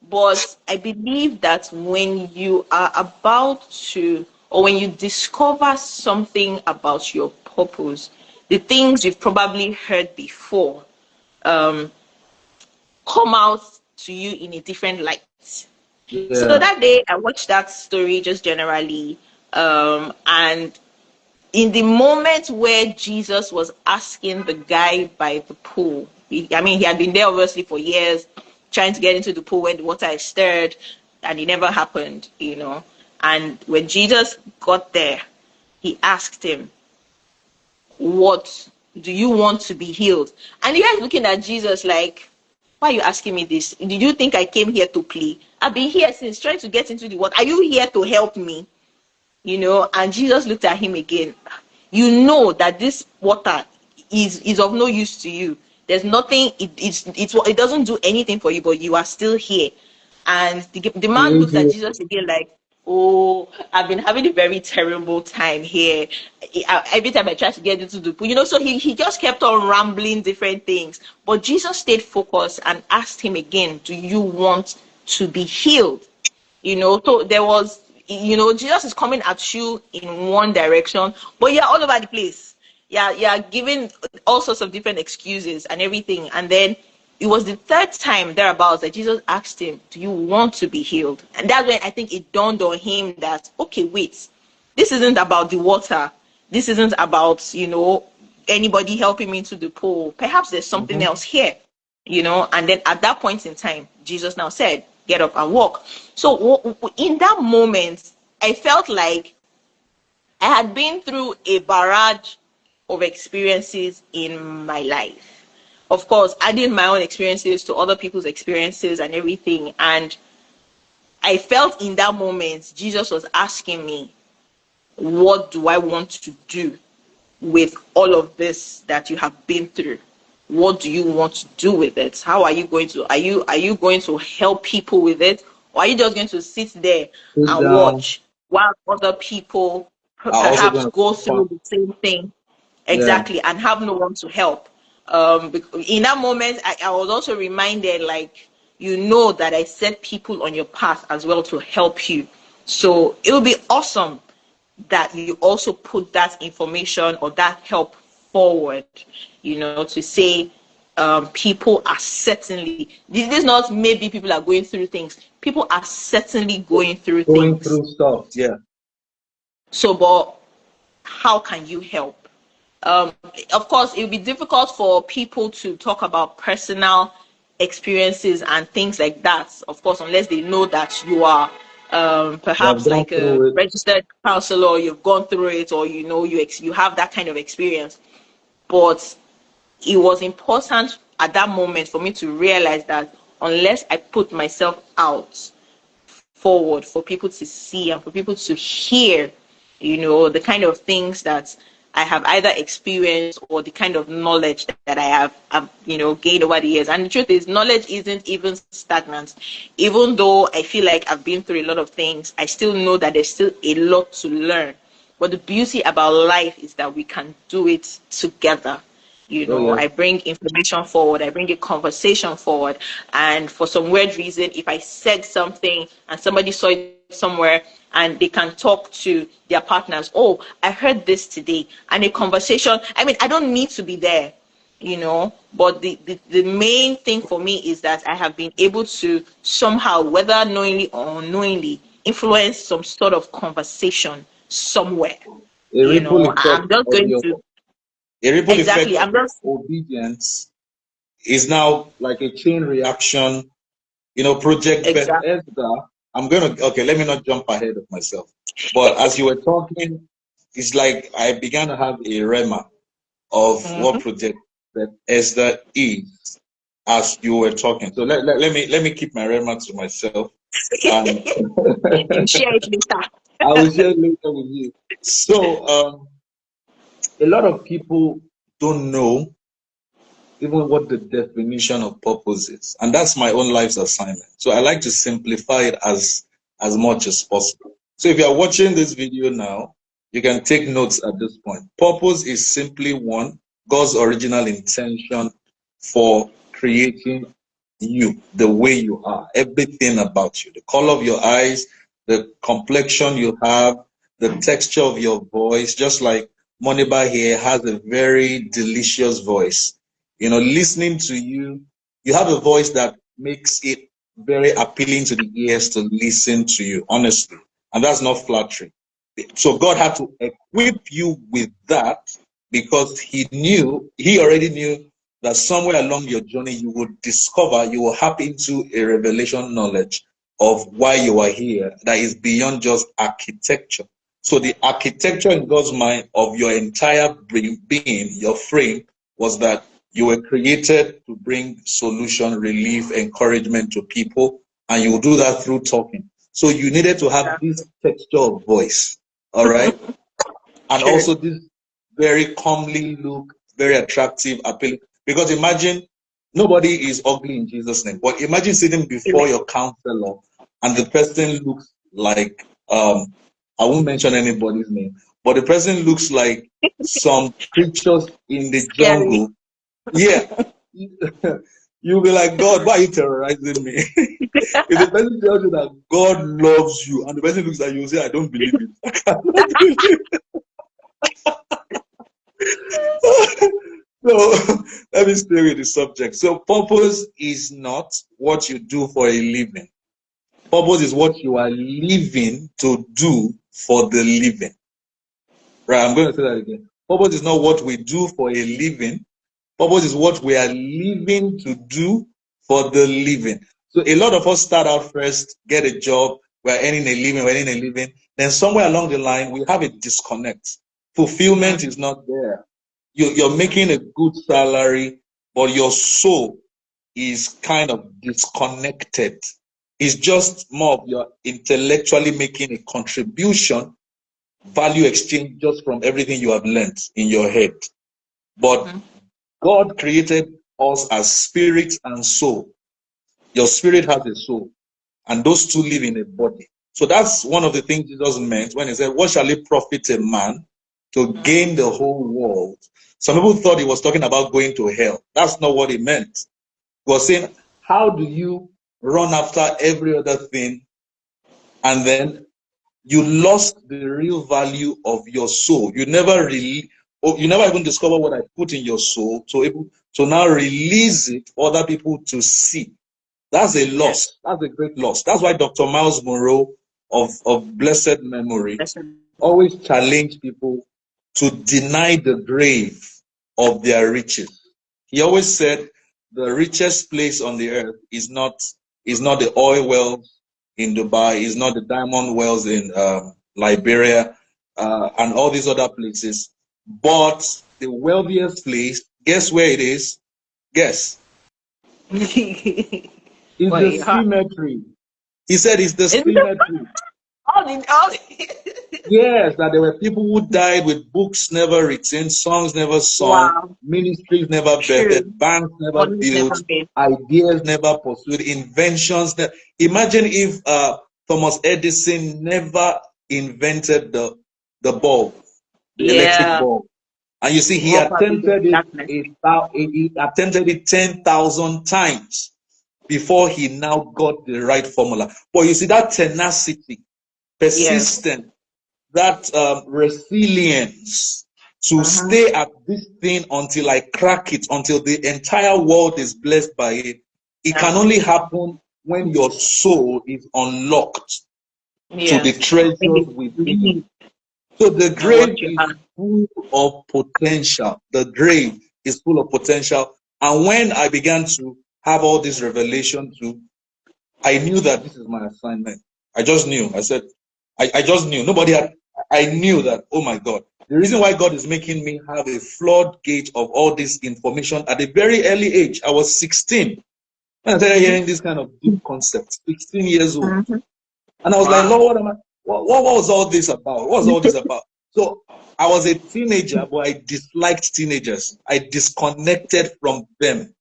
But I believe that when you are about to, or when you discover something about your purpose, the things you've probably heard before um, come out to you in a different light. So Yeah. that day, I watched that story just generally, and in the moment where Jesus was asking the guy by the pool, he had been there obviously for years, trying to get into the pool when the water is stirred, and it never happened. And when Jesus got there, he asked him, "What do you want to be healed?" And the guy is looking at Jesus like, "Why are you asking me this? Did you think I came here to play? I've been here since trying to get into the water. Are you here to help me?" you know, and Jesus looked at him again. You know that this water is of no use to you. There's nothing, it doesn't do anything for you, but you are still here. And the man looked at Jesus again like, oh, I've been having a very terrible time here. Every time I try to get into the pool, you know, so he just kept on rambling different things. But Jesus stayed focused and asked him again, do you want to be healed? You know, so there was, you know, Jesus is coming at you in one direction, but you're all over the place. Yeah, you're giving all sorts of different excuses and everything. And then it was the third time thereabouts that Jesus asked him, do you want to be healed? And that's when I think it dawned on him that, okay, wait, this isn't about the water. This isn't about, you know, anybody helping me into the pool. Perhaps there's something else here, you know. And then at that point in time, Jesus now said, get up and walk. So in that moment, I felt like I had been through a barrage of experiences in my life. Of course, adding my own experiences to other people's experiences and everything. And I felt in that moment, Jesus was asking me, what do I want to do with all of this that you have been through? What do you want to do with it? How are you going to, are you going to help people with it? Or are you just going to sit there and watch while other people perhaps go through the same thing? Exactly, and have no one to help. In that moment, I was also reminded, like, you know that I set people on your path as well to help you. So it would be awesome that you also put that information or that help forward, you know, to say people are certainly, this is not maybe people are going through things, people are certainly going through stuff. Yeah. So, but how can you help? Of course, it would be difficult for people to talk about personal experiences and things like that, of course, unless they know that you are perhaps like a registered counselor, or you've gone through it, or you know you have that kind of experience. But it was important at that moment for me to realize that unless I put myself out forward for people to see and for people to hear, you know, the kind of things that I have either experienced or the kind of knowledge that I have, you know, gained over the years. And the truth is, knowledge isn't even stagnant. Even though I feel like I've been through a lot of things, I still know that there's still a lot to learn. But the beauty about life is that we can do it together. You know, I bring information forward, I bring a conversation forward. And for some weird reason, if I said something and somebody saw it somewhere and they can talk to their partners, oh, I heard this today, and a conversation, I mean, I don't need to be there, you know, but the main thing for me is that I have been able to somehow, whether knowingly or unknowingly, influence some sort of conversation somewhere. You know, I'm just going to a ripple effect of obedience is now like a chain reaction. You know, Project Beth Esther. Okay, let me not jump ahead of myself. But as you were talking, it's like I began to have a rema of what Project Beth Esther is as you were talking. So let me keep my rema to myself. You share it later. I will share it later with you. So a lot of people don't know even what the definition of purpose is. And that's my own life's assignment. So I like to simplify it as much as possible. So if you're watching this video now, you can take notes at this point. Purpose is simply one, God's original intention for creating you, the way you are, everything about you, the color of your eyes, the complexion you have, the texture of your voice, just like Moniba here has a very delicious voice. You know, listening to you, you have a voice that makes it very appealing to the ears to listen to you, honestly. And that's not flattery. So God had to equip you with that because he already knew that somewhere along your journey, you would discover, you will hap into a revelation knowledge of why you are here that is beyond just architecture. So the architecture in God's mind of your entire being, your frame, was that you were created to bring solution, relief, encouragement to people, and you will do that through talking. So you needed to have this texture of voice. All right. And True. also this very comely look, very attractive, appealing. Because imagine nobody is ugly in Jesus' name, but imagine sitting Amen. before your counselor and the person looks like I won't mention anybody's name, but the person looks like some creatures in the Scary. jungle. Yeah. You'll be like, God, why are you terrorizing me? If the person tells you that God loves you and the person looks at you and say, I don't believe it. I cannot believe. So let me stay with the subject. So purpose is not what you do for a living. Purpose is what you are living to do for the living. Right, I'm going to say that again. Purpose is not what we do for a living. Purpose is what we are living to do for the living. So a lot of us start out first, get a job, we're earning a living, we're earning a living. Then somewhere along the line, we have a disconnect. Fulfillment is not there. You're making a good salary, but your soul is kind of disconnected. It's just more of your intellectually making a contribution, value exchange just from everything you have learned in your head. But God created us as spirit and soul. Your spirit has a soul, and those two live in a body. So that's one of the things Jesus meant when he said, what shall it profit a man to gain the whole world? Some people thought he was talking about going to hell. That's not what he meant. He was saying, how do you run after every other thing and then you lost the real value of your soul? You never really, you never even discover what I put in your soul to able to now release it for other people to see. That's a Yeah. loss. That's a great loss. That's why Dr. Miles Monroe of blessed memory That's a- always challenged people to deny the grave of their riches. He always said the richest place on the earth is not the oil wells in Dubai, is not the diamond wells in Liberia, and all these other places, but the wealthiest place. Guess where it is? Guess. It's Well, the you have. cemetery. He said it's the It's cemetery. all Yes, that there were people who died with books never written, songs never sung, wow. ministries never birthed, True. banks never Money's never built, made. ideas never pursued, inventions. Imagine if Thomas Edison never invented the bulb, the electric Yeah. bulb. And you see, The he world probably be attempted in it. darkness. He attempted it 10,000 times before he now got the right formula. But you see, that tenacity, Yeah. persistence, that resilience to Uh-huh. stay at this thing until I crack it, until the entire world is blessed by it. It can Um, only happen when your soul is unlocked to the yes. When treasures you within. believe So the in what grave you is have. full of potential. The grave is full of potential. And when I began to have all this revelation too, I knew that this is my assignment. I just knew. I said, I just knew. Nobody had, I knew that, oh my God. The reason why God is making me have a floodgate of all this information at a very early age, I was 16 when I started hearing this kind of deep concept, 16 years old. Mm-hmm. And I was like, Wow. Lord, what was all this about? What was all this about? So I was a teenager, but I disliked teenagers. I disconnected from them.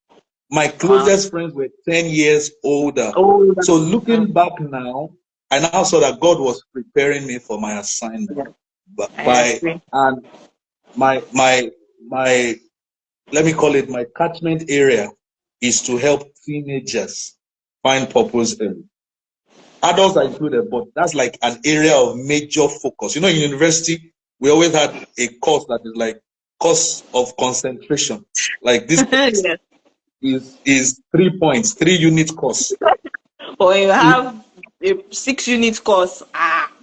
My Wow. closest friends were 10 years older. Oh, So mm, looking back now, I now saw that God was preparing me for my assignment. yeah, But I by agree. and my let me call it my catchment area is to help teenagers find purpose early. Adults are included, but that's like an area of major focus. In university, we always had a course that is like course of concentration. Like this Yes. is 3 points, 3 unit course. But when you It, have a 6 unit course,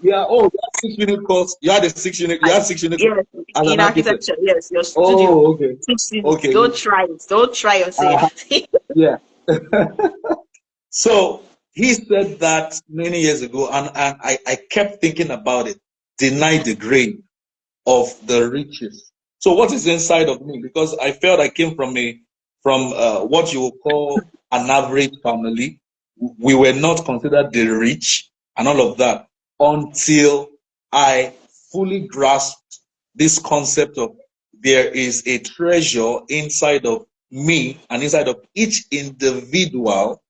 yeah, oh, you had 6 unit course. You had a 6 unit. You I, had 6 unit yes, as in an architect. architecture, yes, your studio. Oh, okay, 6 units. okay, Don't try it. Don't try uh, yourself. yeah. So he said that many years ago, and I kept thinking about it. Deny the grain of the riches. So what is inside of me? Because I felt I came from what you would call an average family. We were not considered the rich and all of that until I fully grasped this concept of there is a treasure inside of me and inside of each individual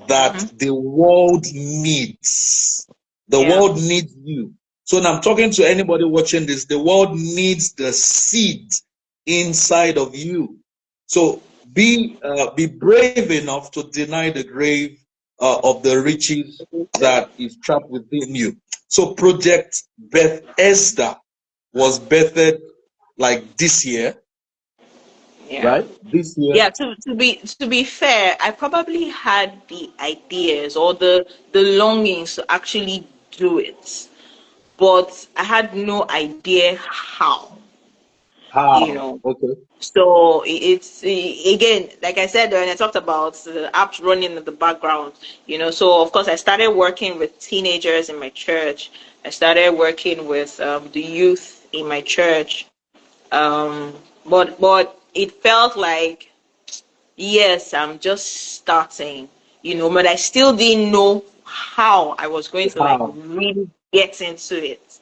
that the world needs. The Yeah. world needs you. So now I'm talking to anybody watching this. The world needs the seed inside of you. So be brave enough to deny the grave of the riches that is trapped within you. So Project Bethesda was birthed like this year, Yeah. right? This year. Yeah, to be fair, I probably had the ideas or the longings to actually do it, but I had no idea how, you How? know. Okay. So it's again, like I said when I talked about the apps running in the background, So of course I started working with teenagers in my church. I started working with the youth in my church. But it felt like, yes, I'm just starting, but I still didn't know how I was going to like How? really get into it,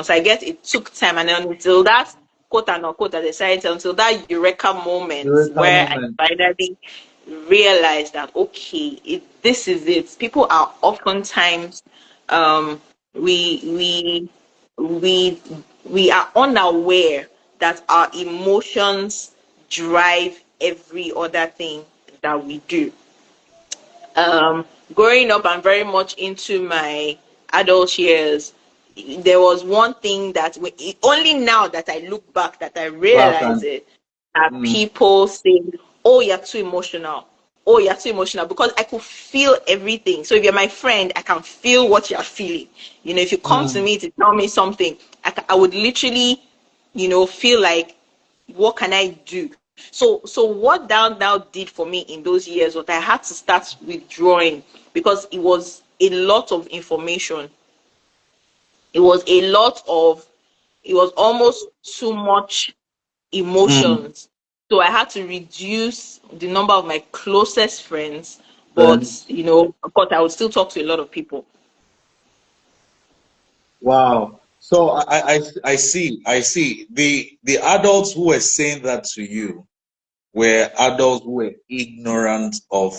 So I guess it took time, and then until that quote and unquote, as I said, until that eureka moment Eureka where I moment. finally realized that okay, this is it. People are oftentimes um, we we we are unaware that our emotions drive every other thing that we do. Growing up and very much into my adult years, there was one thing that only now that I look back that I Back realize and it, that mm, people say, "Oh, you're too emotional. Oh, you're too emotional," because I could feel everything. So if you're my friend, I can feel what you're feeling. If you come to mm, me to tell me something, I would literally, feel like, what can I do? So what that now did for me in those years was I had to start withdrawing, because it was a lot of information. It was a lot of, it was almost too much mm. emotions. So I had to reduce the number of my closest friends, but Friends. of course I would still talk to a lot of people. Wow. So I see. I see. The adults who were saying that to you were adults who were ignorant of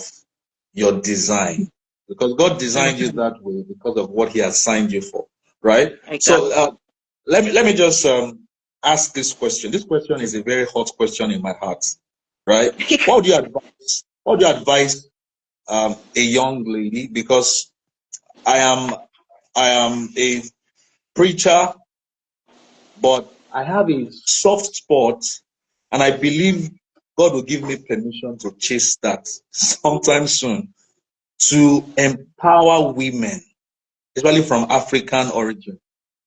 your design. Because God designed you Mhm. that way because of what He has signed you for. Right? So Exactly. let me just ask this question. This question is a very hot question in my heart. Right? What would you advise? What would you advise a young lady? Because I am a preacher, but I have a soft spot, and I believe God will give me permission to chase that sometime soon, to empower women, especially from African origin.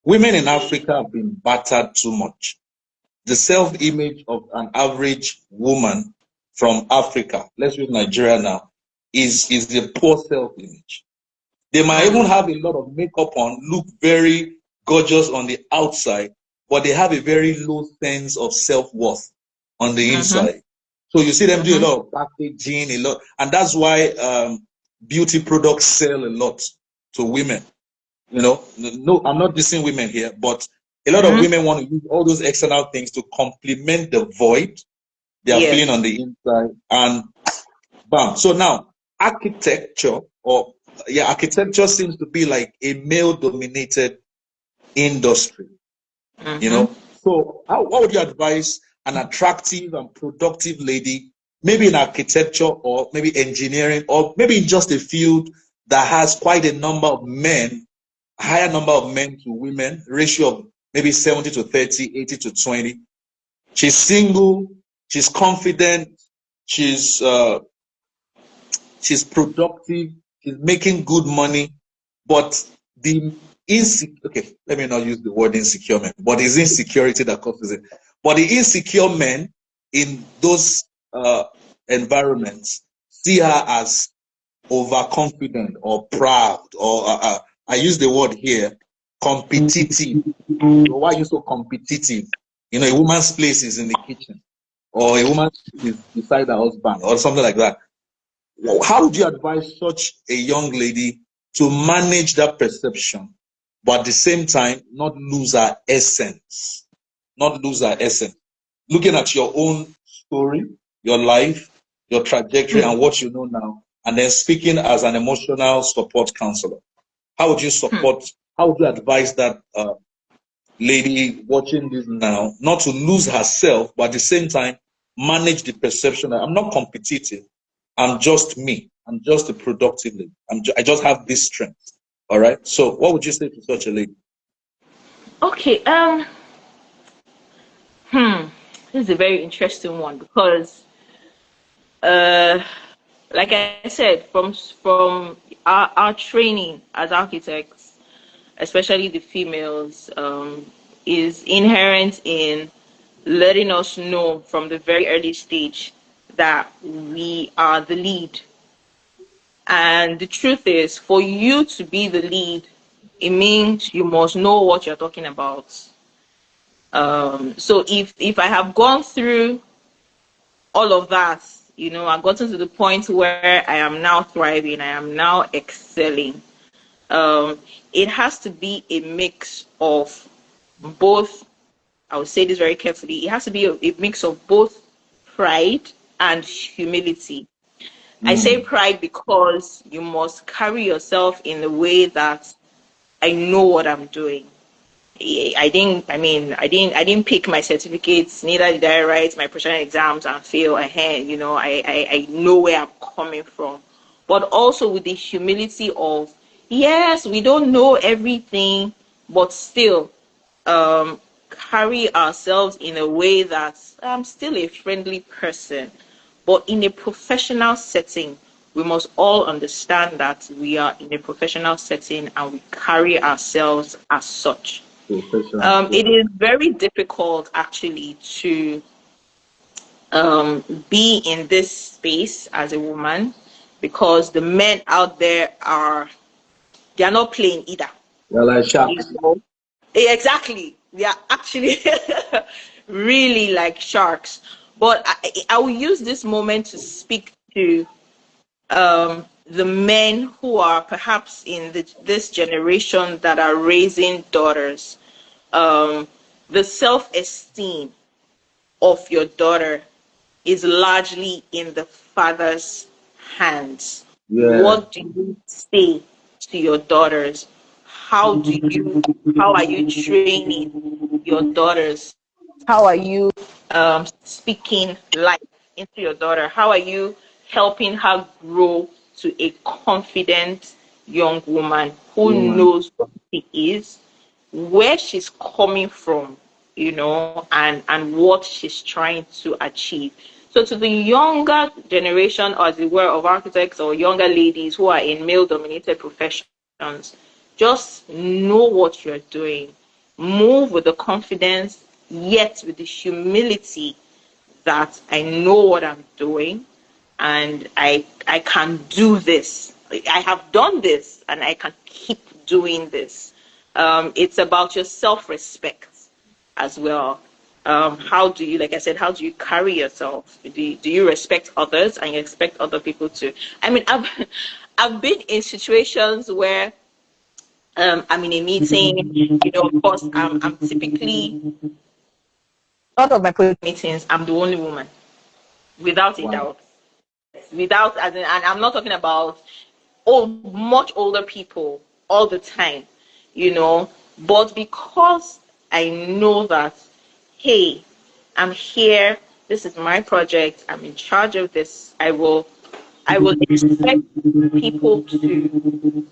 Women in Africa have been battered too much. The self-image of an average woman from Africa, let's use Nigeria now, is a poor self-image. They might even Mm. have a lot of makeup on, look very gorgeous on the outside, but they have a very low sense of self-worth on the Mhm. inside. So you see them do a Mhm. lot of packaging, a lot, and that's why beauty products sell a lot to women. No, I'm not dissing women here, but a lot of Mhm. women want to use all those external things to complement the void they are feeling on Yes. the inside, and bam. So now architecture or yeah, architecture seems to be like a male dominated industry, you Mhm. know. So what would you advise an attractive and productive lady, maybe in architecture or maybe engineering or maybe in just a field that has quite a number of men, higher number of men to women, ratio of maybe 70 to 30, 80 to 20. She's single, she's confident, she's she's productive, she's making good money, but the insecure, okay, let me not use the word insecure men, but it's insecurity that causes it. But the insecure men in those environments see her as overconfident or proud, or I use the word here, competitive. So why are you so competitive? A woman's place is in the kitchen, or a woman's place is beside her husband, or something like that. How would you advise such a young lady to manage that perception but at the same time, not lose our essence. Not lose our essence. Looking at your own story, your life, your trajectory, and what you know now, and then speaking as an emotional support counselor. How would you support, how would you advise that lady watching this now not to lose herself, but at the same time, manage the perception that I'm not competitive. I'm just me. I'm just a productive lady. I just have this strength. All right. So, what would you say to such a lady? Okay. This is a very interesting one because, uh, like I said, from our training as architects, especially the females, is inherent in letting us know from the very early stage that we are the lead. And the truth is, for you to be the lead, it means you must know what you're talking about. So if I have gone through all of that, I've gotten to the point where I am now thriving, I am now excelling. It has to be a mix of both. I would say this very carefully. It has to be a mix of both pride and humility. I say pride because you must carry yourself in a way that I know what I'm doing. I didn't pick my certificates, neither did I write my professional exams and fail ahead. I know where I'm coming from. But also with the humility of, yes, we don't know everything, but still, carry ourselves in a way that I'm still a friendly person. But in a professional setting, we must all understand that we are in a professional setting and we carry ourselves as such. It is very difficult actually to be in this space as a woman because the men out there they're not playing either. They're like sharks. Exactly. They are actually really like sharks. But I will use this moment to speak to the men who are perhaps in this generation that are raising daughters. The self-esteem of your daughter is largely in the father's hands. Yeah. What do you say to your daughters? How are you training your daughters? How are you speaking life into your daughter? How are you helping her grow to a confident young woman who knows what she is, where she's coming from, and what she's trying to achieve? So to the younger generation, or as it were, of architects or younger ladies who are in male-dominated professions, just know what you're doing. Move with the confidence, yet with the humility that I know what I'm doing and I can do this. I have done this and I can keep doing this. It's about your self-respect as well. How do you, like I said, how do you carry yourself? Do you respect others and you expect other people to? I mean, I've been in situations where I'm in a meeting, of course, I'm typically, a lot of my project meetings, I'm the only woman, without a doubt. Without, and I'm not talking about much older people all the time, but because I know that, hey, I'm here, this is my project, I'm in charge of this, I will expect people to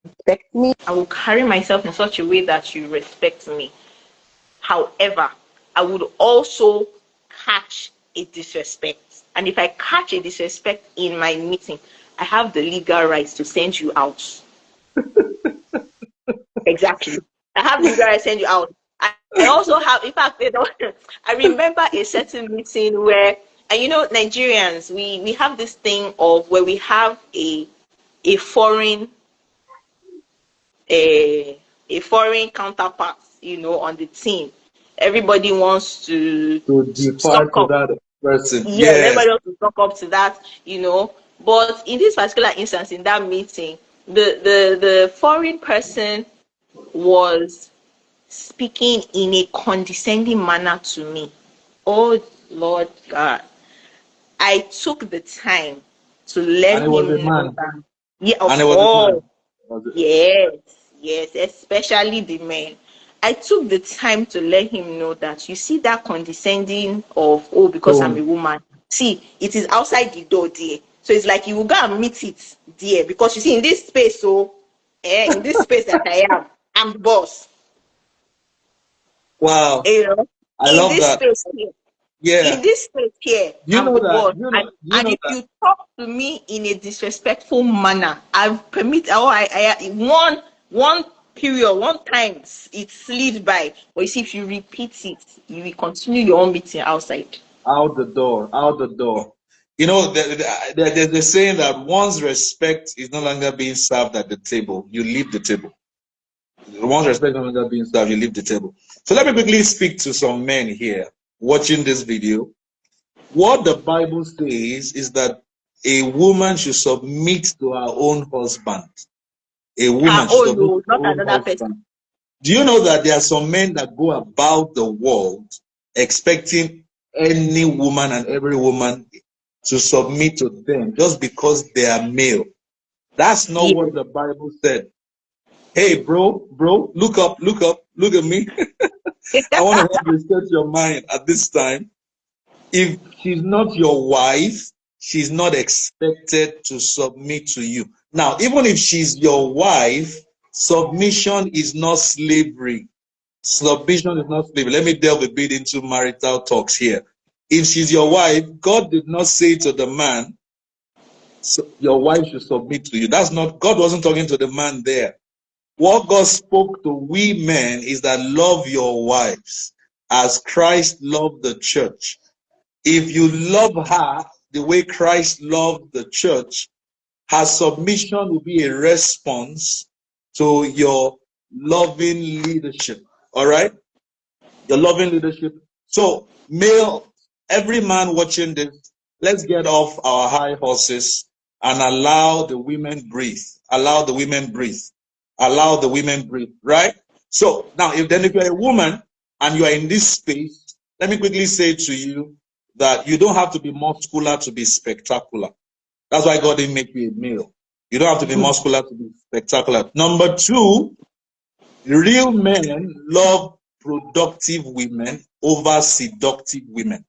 respect me. I will carry myself in such a way that you respect me. However, I would also catch a disrespect. And if I catch a disrespect in my meeting, I have the legal rights to send you out. Exactly. I have the legal rights to send you out. I also have, in fact, I remember a certain meeting where, and Nigerians, we have this thing of where we have a foreign a foreign counterpart, on the team. Everybody wants to defer to that person. Yes, everybody wants to talk up to that, But in this particular instance, in that meeting, the foreign person was speaking in a condescending manner to me. Oh Lord God. I took the time to And let it was a him know man. that, yeah, of And it was a course, man. Was it? yes, yes, especially the men. I took the time to let him know that you see that condescending of, oh, because I'm a Tone. woman. See, it is outside the door there. So it's like you will go and meet it there because you see in this space, so in this space that I am, I'm the boss. Wow. You know, I in love this that. space here. In Yeah. this state here, You I'm know the that. boss. You And know if that. you talk to me in a disrespectful manner, I've permit oh I one period, one time it slid by. But you see, if you repeat it, you will continue your own meeting outside. Out the door. Out the door. You know, there's a saying that once respect is no longer being served at the table, you leave the table. Once respect is no longer being served, you leave the table. So let me quickly speak to some men here watching this video. What the Bible says is that a woman should submit to her own husband. A Her woman should own, submit no, to her not own another person. husband. Do you know that there are some men that go about the world expecting any woman and every woman to submit to them just because they are male? That's not Yeah. what the Bible said. Hey, bro, look up, look at me. I want to help reset your mind at this time. If she's not your wife, she's not expected to submit to you. Now, even if she's your wife, submission is not slavery. Submission is not slavery. Let me delve a bit into marital talks here. If she's your wife, God did not say to the man, so your wife should submit to you. That's not, God wasn't talking to the man there. What God spoke to we men is that love your wives as Christ loved the church. If you love her the way Christ loved the church, her submission will be a response to your loving leadership. All right? Your loving leadership. So, male, every man watching this, let's get off our high horses and allow the women breathe. Allow the women breathe. Allow the women breathe. Right? So, now, if you're a woman and you are in this space, let me quickly say to you that you don't have to be muscular to be spectacular. That's why God didn't make you a male. You don't have to be muscular to be spectacular. Number two, real men love productive women over seductive women.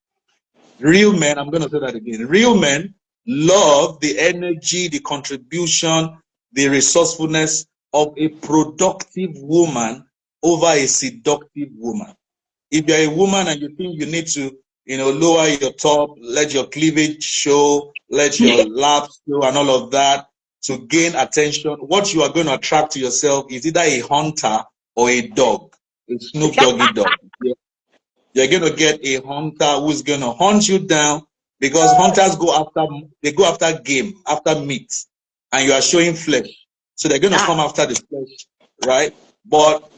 Real men, I'm going to say that again. Real men love the energy, the contribution, the resourcefulness of a productive woman over a seductive woman. If you're a woman and you think you need to, lower your top, let your cleavage show, let your laps show, and all of that to gain attention, what you are going to attract to yourself is either a hunter or a dog, a Snoop Doggy dog. You're going to get a hunter who's going to hunt you down because hunters go after game, after meat, and you are showing flesh. So they're going to come after the flesh, right? But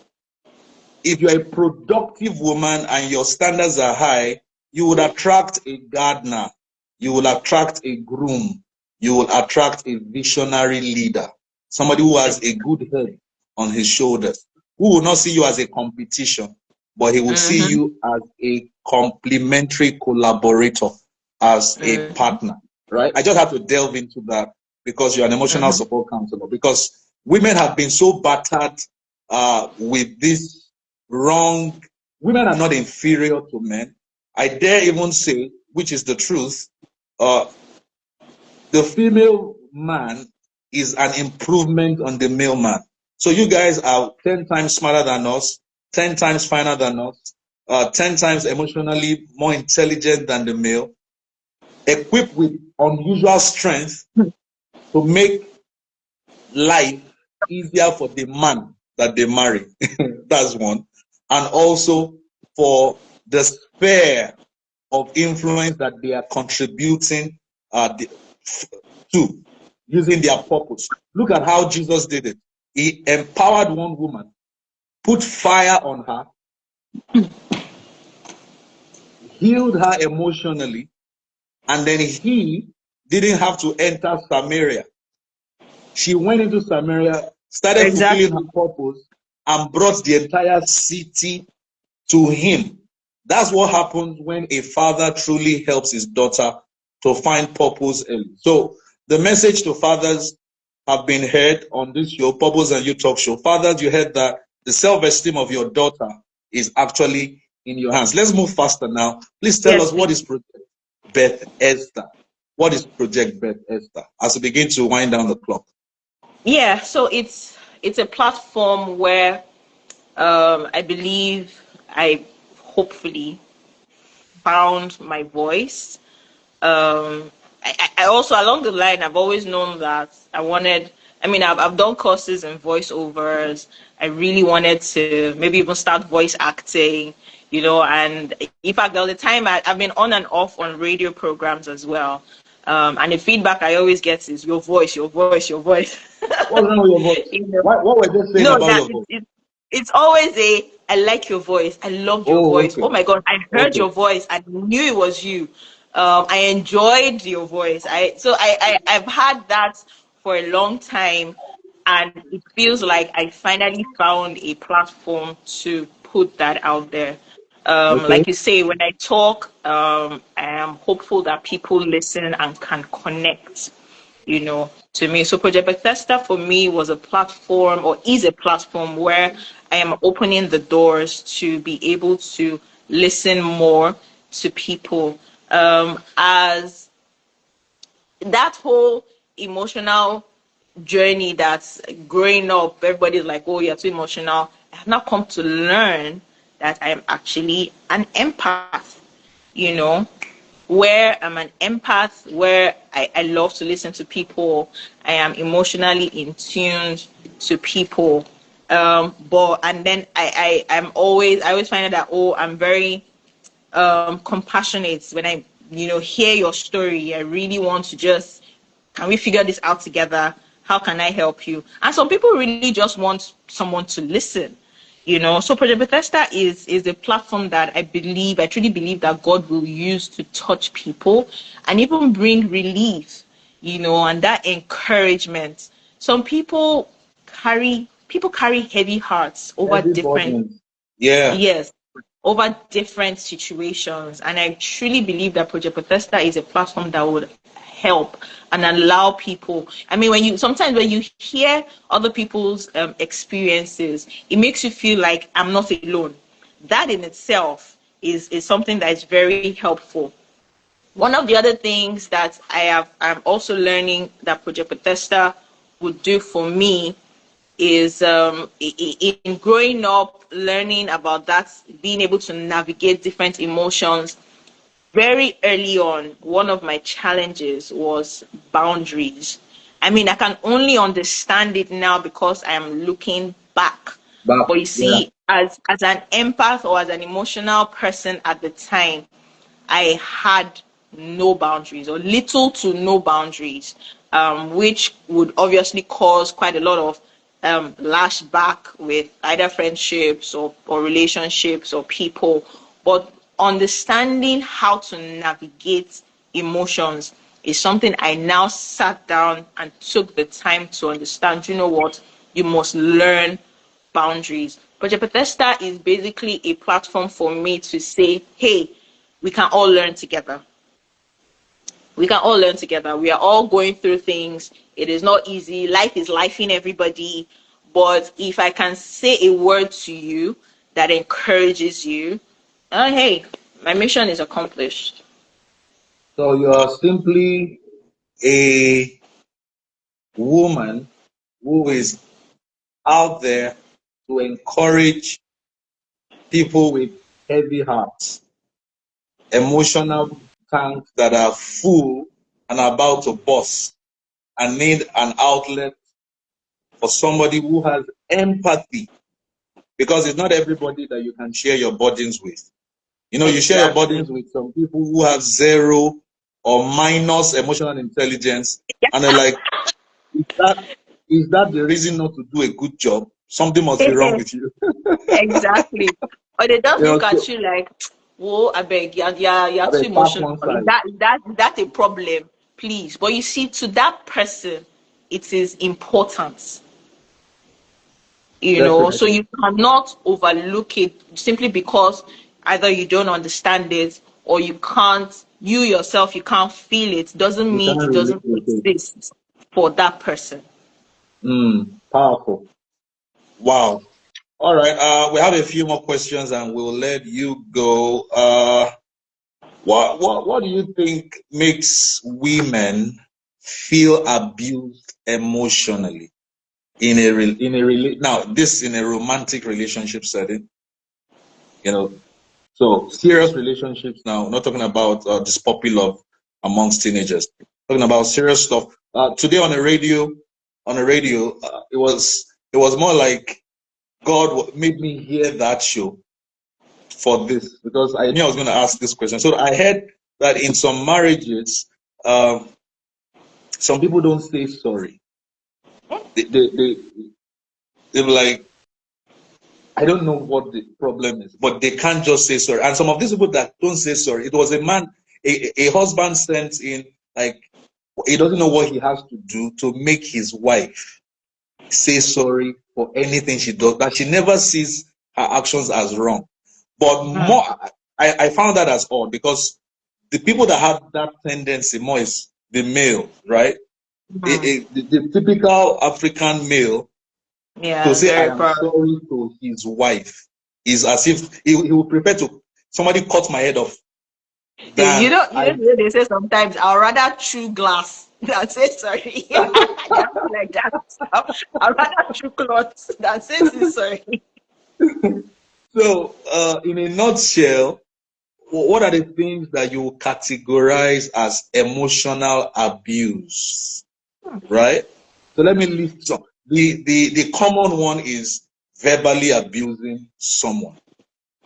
if you're a productive woman and your standards are high, you will attract a gardener, you will attract a groom, you will attract a visionary leader, somebody who has a good head on his shoulders, who will not see you as a competition, but he will see you as a complementary collaborator, as a partner, right? I just have to delve into that because you're an emotional support counselor, because women have been so battered with this wrong. Women are not inferior to men. I dare even say, which is the truth, the female man is an improvement on the male man. So you guys are 10 times smarter than us, 10 times finer than us, 10 times emotionally more intelligent than the male, equipped with unusual strength to make life easier for the man that they marry. That's one. And also for the sphere of influence that they are contributing to, using their purpose. Look at how Jesus did it. He empowered one woman, put fire on her, healed her emotionally, and then he didn't have to enter Samaria. She went into Samaria, started fulfilling her Exactly. purpose, and brought the entire city to him. That's what happens when a father truly helps his daughter to find purpose early. So the message to fathers have been heard on this show, Purpose and You Talk Show. Fathers, you heard that the self-esteem of your daughter is actually in your hands. Let's move faster now. Please tell Yes, us, what please. is Project Beth Esther? What is Project Beth Esther? As we begin to wind down the clock. Yeah, so it's a platform where I believe I hopefully found my voice. I also, along the line, I've always known that I've done courses in voiceovers. I really wanted to maybe even start voice acting, and in fact, all the time I've been on and off on radio programs as well. And the feedback I always get is your voice, your voice, your voice. What's wrong with your voice? you know, What were they saying no, about that your voice? it's always I like your voice. I loved your Oh, voice. okay. Oh my God, I heard Okay. your voice. I knew it was you. I enjoyed your voice. I've had that for a long time, and it feels like I finally found a platform to put that out there. Okay. Like you say, when I talk, I am hopeful that people listen and can connect, to me. So Project Bethesda for me was a platform, or is a platform, where I am opening the doors to be able to listen more to people. As that whole emotional journey that's growing up, everybody's like, oh, you're too emotional. I have now come to learn that I am actually an empath, you know, where I'm an empath, where I love to listen to people. I am emotionally in tune to people. But and then I always find out that, oh, I'm very compassionate when I hear your story. I really want to just, can we figure this out together? How can I help you? And some people really just want someone to listen. So Project Bethesda is a platform that I truly believe that God will use to touch people and even bring relief, and that encouragement. Some people carry heavy hearts over Heavy different, burden. Yeah. yes, over different situations. And I truly believe that Project Bethesda is a platform that would help and allow people. I mean, sometimes when you hear other people's experiences, it makes you feel like I'm not alone. That in itself is something that is very helpful. One of the other things that I'm also learning that Project Bethesda would do for me is in growing up, learning about that, being able to navigate different emotions. Very early on, one of my challenges was boundaries. I mean, I can only understand it now because I am looking back. Back. But you Yeah. see, as an empath or as an emotional person at the time, I had no boundaries, or little to no boundaries, which would obviously cause quite a lot of lashback with either friendships or relationships or people. But understanding how to navigate emotions is something I now sat down and took the time to understand. You know what? You must learn boundaries. Project Bethesda is basically a platform for me to say, hey, we can all learn together. We can all learn together. We are all going through things. It is not easy. Life is lifing everybody. But if I can say a word to you that encourages you, hey, my mission is accomplished. So you're simply a woman who is out there to encourage people with heavy hearts, emotional tanks that are full and about to burst, and need an outlet for somebody who has empathy. Because it's not everybody that you can share your burdens with. You share your Exactly. burdens with some people who have zero or minus emotional intelligence, and they're like, is that is that the reason not to do a good job? Something must be wrong with you. Exactly. Or they just look at So you like, whoa, I beg, you're I too mean, pack emotional. one Is side. that a problem? Please. But you see, to that person, it is important. So Definitely. you cannot overlook it simply because either you don't understand it or you yourself, you can't feel it. Doesn't You mean can't it relate doesn't with it. exist for that person. Powerful. Wow. All right. We have a few more questions and we'll let you go. What do you think makes women feel abused emotionally now this in a romantic relationship setting, you know, so serious relationships now, not talking about this puppy love amongst teenagers, talking about serious stuff. Today on the radio, it was more like God made me hear that show for this because I knew I was going to ask this question. So I heard that in some marriages, um, some people don't say sorry. They like, I don't know what the problem is, but they can't just say sorry. And some of these people that don't say sorry, it was a man, a husband sent in, like, he doesn't know what he has to do to make his wife say sorry for anything she does, that she never sees her actions as wrong. But Mm, more, I found that as odd because the people that have that tendency more is the male, right? mm. The typical African male to Yeah, say I very am proud. sorry to his wife is as if he would prefer to somebody cut my head off You than know, I. they say sometimes I'd rather chew glass than say sorry. They're like that. I'd rather chew cloth than say sorry. So, in a nutshell, what are the things that you categorize as emotional abuse, right? So let me list some. The common one is verbally abusing someone.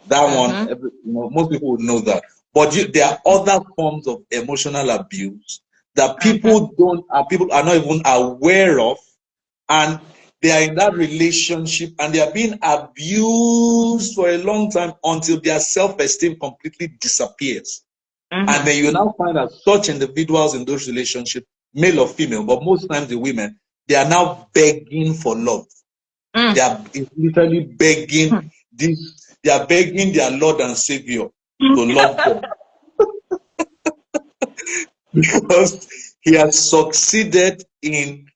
That one, Mm-hmm. most people would know that. But there are other forms of emotional abuse that Mm-hmm. people are not even aware of, and they are in that relationship and they are being abused for a long time until their self-esteem completely disappears. And Mm-hmm. then you now find that such individuals in those relationships, male or female, but most times the women, they are now begging for love. They are literally begging they are begging their Lord and Savior to love them because he has succeeded in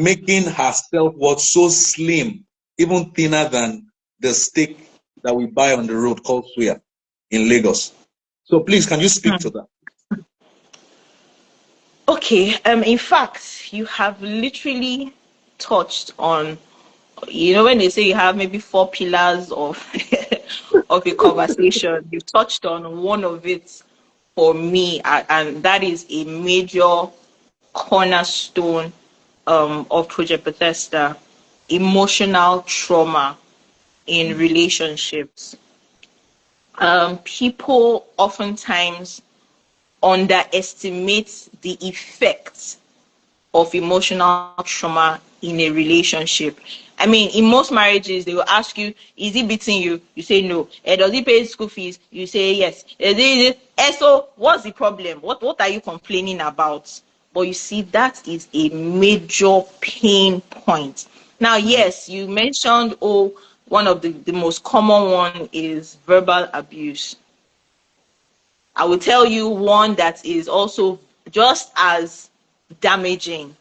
making her self-worth so slim, even thinner than the steak that we buy on the road called suya in Lagos. So please, can you speak to Mm-hmm. that? Okay. In fact, you have literally touched on, when they say you have maybe four pillars of of a conversation, you've touched on one of it for me, and that is a major cornerstone of Project Bethesda: emotional trauma in relationships. People oftentimes underestimate the effects of emotional trauma in a relationship. I mean, in most marriages, they will ask you, is he beating you? You say no. Does he pay school fees? You say yes. So what's the problem? What are you complaining about? But you see, that is a major pain point. Now, yes, you mentioned, one of the most common one is verbal abuse. I will tell you one that is also just as damaging: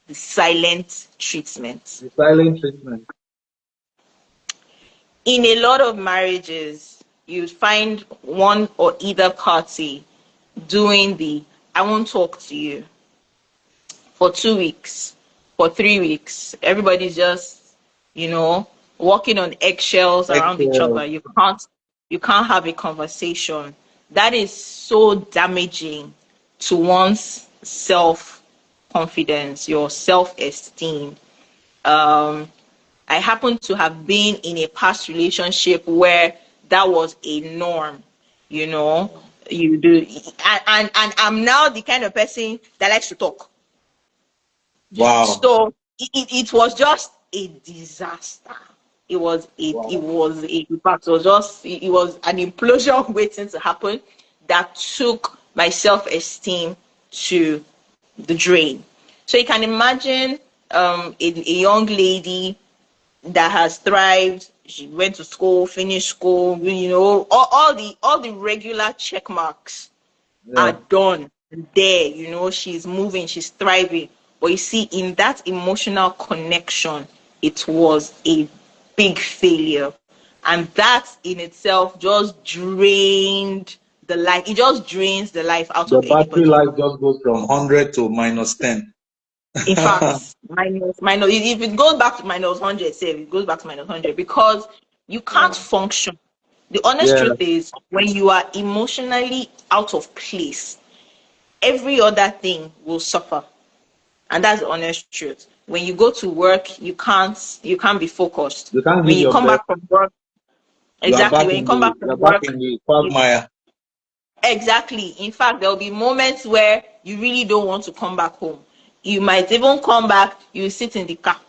the silent treatment. The silent treatment. In a lot of marriages, you find one or either party doing the "I won't talk to you" for 2 weeks, for 3 weeks. Everybody's just, you know, walking on eggshells around each other. Excel. You can't have a conversation. That is so damaging to one's self confidence, your self esteem. Um, I happen to have been in a past relationship where that was a norm, you know. You do, and I'm now the kind of person that likes to talk. Wow. So it was just a disaster. It Wow. was a in fact it was just it was an implosion waiting to happen that took my self-esteem to the drain. So you can imagine, a young lady that has thrived. She went to school, finished school, all the regular check marks are Yeah. done there. She's moving, she's thriving. But you see, in that emotional connection, it was a big failure. And that in itself just drained the life. It just drains the life out The of battery anybody. life just goes from 100 to -10. In fact, minus, if it goes back to -100, say it goes back to -100 because you can't function. The honest Yeah. truth is, when you are emotionally out of place, every other thing will suffer. And that's the honest truth. When you go to work, you can't be focused. You can't When give you your come best. back from work, You are exactly. back When you in come back you are from back work, in the you, quagmire. exactly. In fact, there'll be moments where you really don't want to come back home. You might even come back, you sit in the car,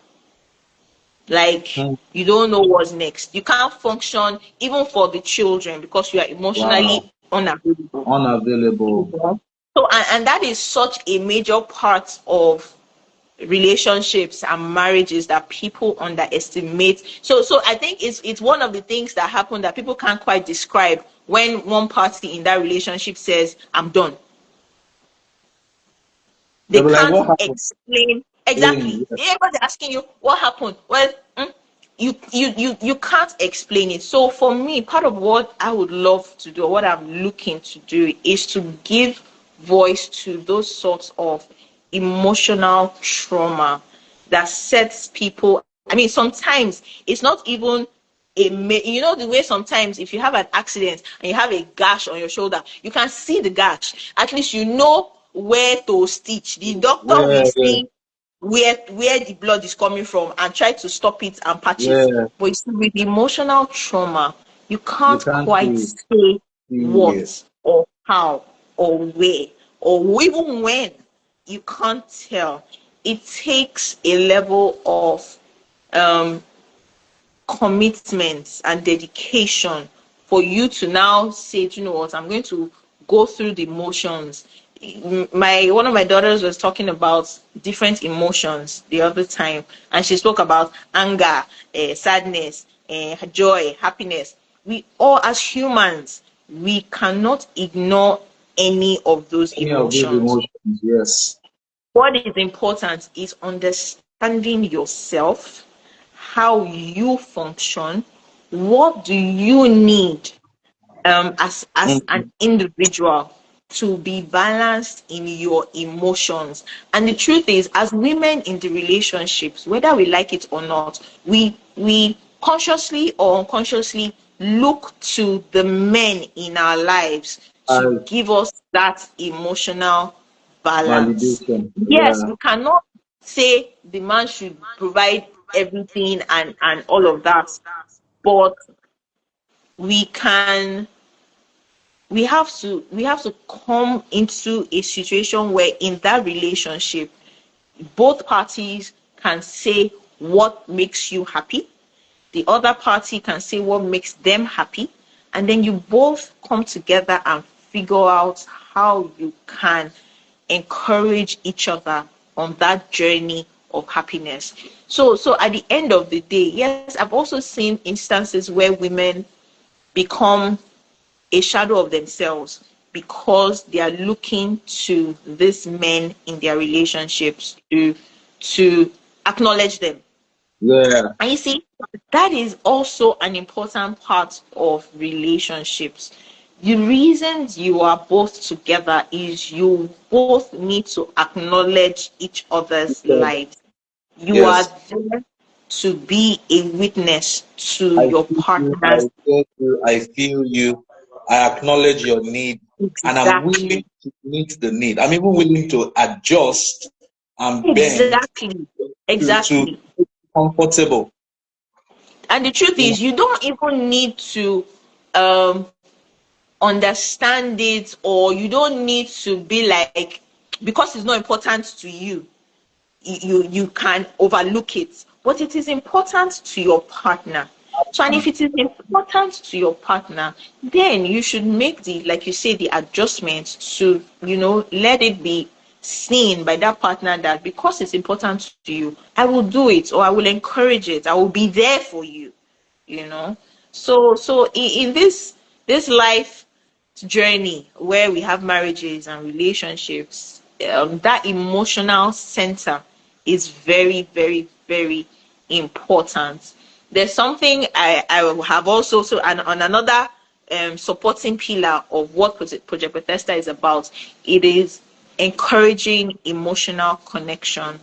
like Hmm. you don't know what's next. You can't function even for the children because you are Wow. emotionally unavailable. Unavailable. So, and that is such a major part of relationships and marriages that people underestimate. So I think it's one of the things that happen that people can't quite describe when one party in that relationship says, I'm done. They They'll be like, can't what happened? explain exactly. Explain. Yeah. Everybody's asking you what happened. Well, you can't explain it. So for me, part of what I would love to do, or what I'm looking to do, is to give voice to those sorts of emotional trauma that sets people. I mean, sometimes it's not even the way sometimes if you have an accident and you have a gash on your shoulder, you can see the gash. At least you know where to stitch. The doctor will Yeah. Yeah. see where the blood is coming from and try to stop it and patch it. Yeah. But you see, with emotional trauma, you You can't can't quite see. say See. what or how or where or even when. You can't tell. It takes a level of um commitment and dedication for you to now say, you know what, I'm going to go through the motions. My One of my daughters was talking about different emotions the other time, and she spoke about anger, sadness, joy, happiness. We all, as humans, we cannot ignore any of those Any of those emotions. emotions. Yes. What is important is understanding yourself, how you function, what do you need as Mm. an individual to be balanced in your emotions. And the truth is, as women in the relationships, whether we like it or not, we consciously or unconsciously look to the men in our lives to As give us that emotional balance. validation. Yes, Yeah. we cannot say the man should provide everything and all of that, but we can we have to come into a situation where in that relationship both parties can say what makes you happy, the other party can say what makes them happy, and then you both come together and figure out how you can encourage each other on that journey of happiness. So at the end of the day, yes, I've also seen instances where women become a shadow of themselves because they are looking to these men in their relationships to acknowledge them. Yeah. And you see, that is also an important part of relationships. The reasons you are both together is you both need to acknowledge each other's So, lives. You are yes. there to be a witness to I your see you. I partner's. get you. I feel you. I acknowledge your need, and I'm willing Exactly. to meet the need. I'm even willing to adjust and bend Exactly. to Exactly. be comfortable. And the truth You know, is, you don't even need to um understand it, or you don't need to be like, because it's not important to you, you can overlook it, but it is important to your partner. So, and if it is important to your partner, then you should make the, like you say, the adjustment to let it be seen by that partner that because it's important to you, I will do it, or I will encourage it, I will be there for you, you know. So in this life journey where we have marriages and relationships, that emotional center is very, very, very important. There's something I have also, so and on another supporting pillar of what Project Bethesda is about. It is encouraging emotional connection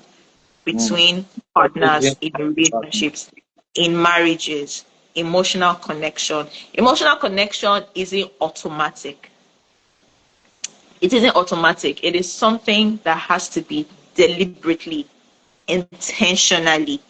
Mm. between partners in relationships, in marriages. Emotional connection. Emotional connection isn't automatic. It isn't automatic. It is something that has to be deliberately, intentionally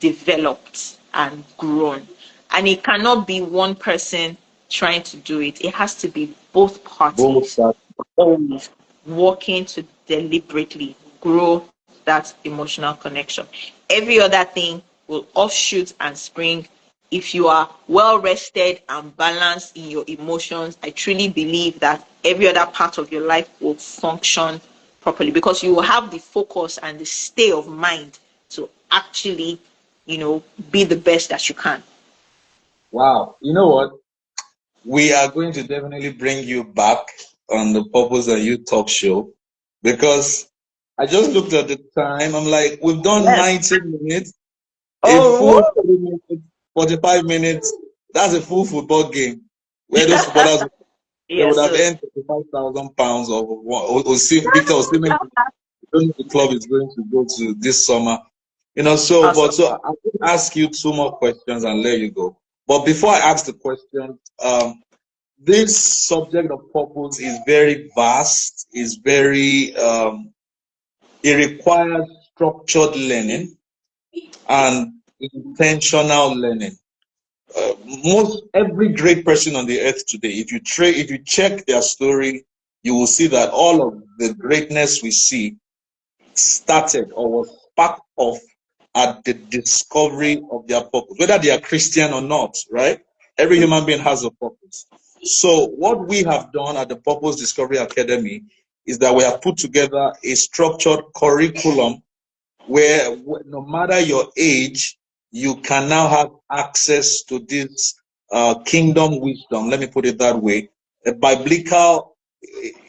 developed and grown. And it cannot be one person trying to do it. It has to be both Both parties that. always working to deliberately grow that emotional connection. Every other thing will offshoot and spring if you are well rested and balanced in your emotions. I truly believe that every other part of your life will function properly because you will have the focus and the state of mind to actually, be the best that you can. Wow. You know what? We are going to definitely bring you back on the Purpose and You talk show because I just looked at the time. I'm like, we've done Yes. 90 minutes, a Oh, full 30 minutes, 45 minutes. That's a full football game where those footballers they would yes, have sir. earned 35,000 pounds Victor Osimhen. I don't know the club is going to go to this summer. Awesome. So I will ask you two more questions and let you go. But before I ask the question, this subject of purpose is very vast, is very, it requires structured learning and intentional learning. Uh, Most every great person on the earth today, if you check their story, you will see that all of the greatness we see started or was sparked off at the discovery of their purpose, whether they are Christian or not, right? Every human being has a purpose. So, what we have done at the Purpose Discovery Academy is that we have put together a structured curriculum where no matter your age, you can now have access to this kingdom wisdom. Let me put it that way. A biblical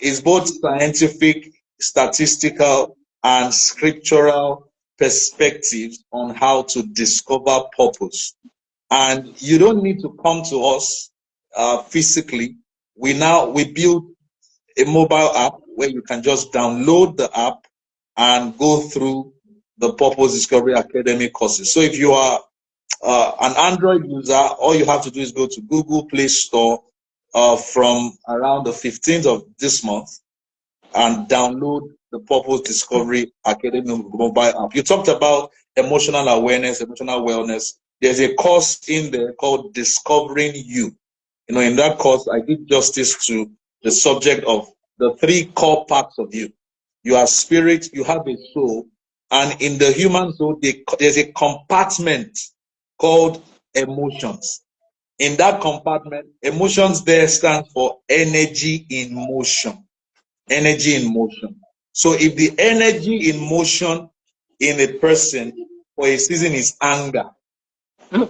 is both scientific, statistical, and scriptural perspectives on how to discover purpose. And you don't need to come to us physically. We build a mobile app where you can just download the app and go through the Purpose Discovery Academy courses. So if you are an Android user, all you have to do is go to Google Play Store from around the 15th of this month and download the Purpose Discovery Academy mobile app. You talked about emotional awareness, emotional wellness. There's a course in there called Discovering You. In that course, I did justice to the subject of the three core parts of you. You are spirit, you have a soul, and in the human soul, there's a compartment called emotions. In that compartment, emotions there stand for energy in motion. Energy in motion. So if the energy in motion in a person for a season is anger,